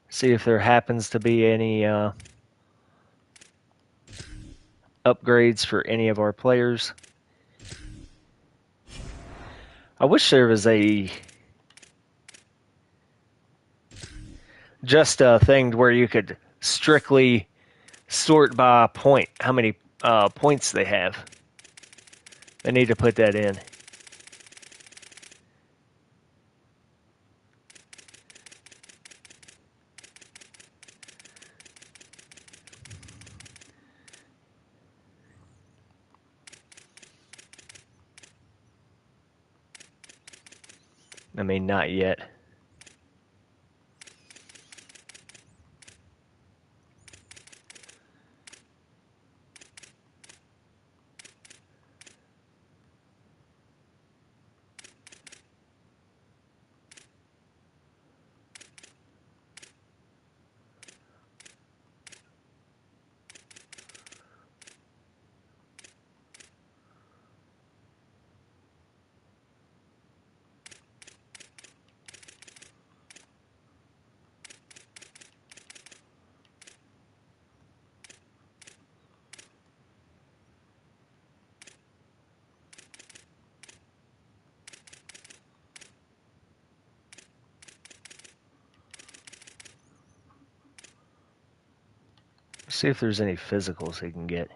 see if there happens to be any upgrades for any of our players. I wish there was just a thing where you could strictly sort by point, how many points they have. They need to put that in. I mean, not yet. See if there's any physicals he can get.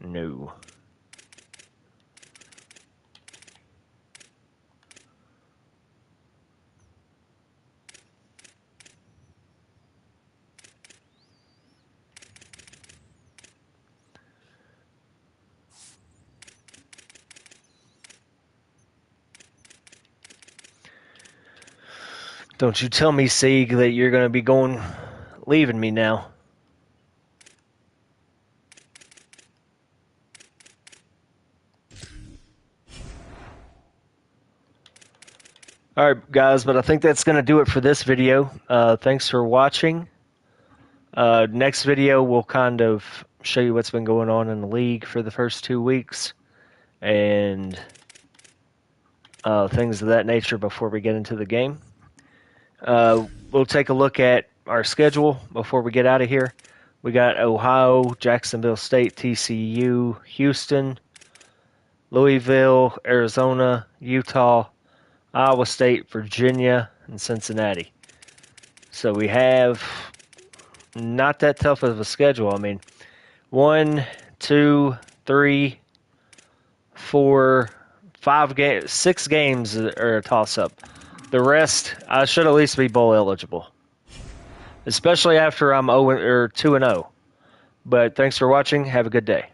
No. Don't you tell me, Sieg, that you're going to be leaving me now. Alright, guys, but I think that's going to do it for this video. Thanks for watching. Next video, we'll kind of show you what's been going on in the league for the first 2 weeks. And things of that nature before we get into the game. We'll take a look at our schedule before we get out of here. We got Ohio, Jacksonville State, TCU, Houston, Louisville, Arizona, Utah, Iowa State, Virginia, and Cincinnati. So we have not that tough of a schedule. I mean, 1, 2, 3, 4, 5 games, 6 games are a toss-up. The rest, I should at least be bowl eligible, especially after I'm 2-0. But thanks for watching. Have a good day.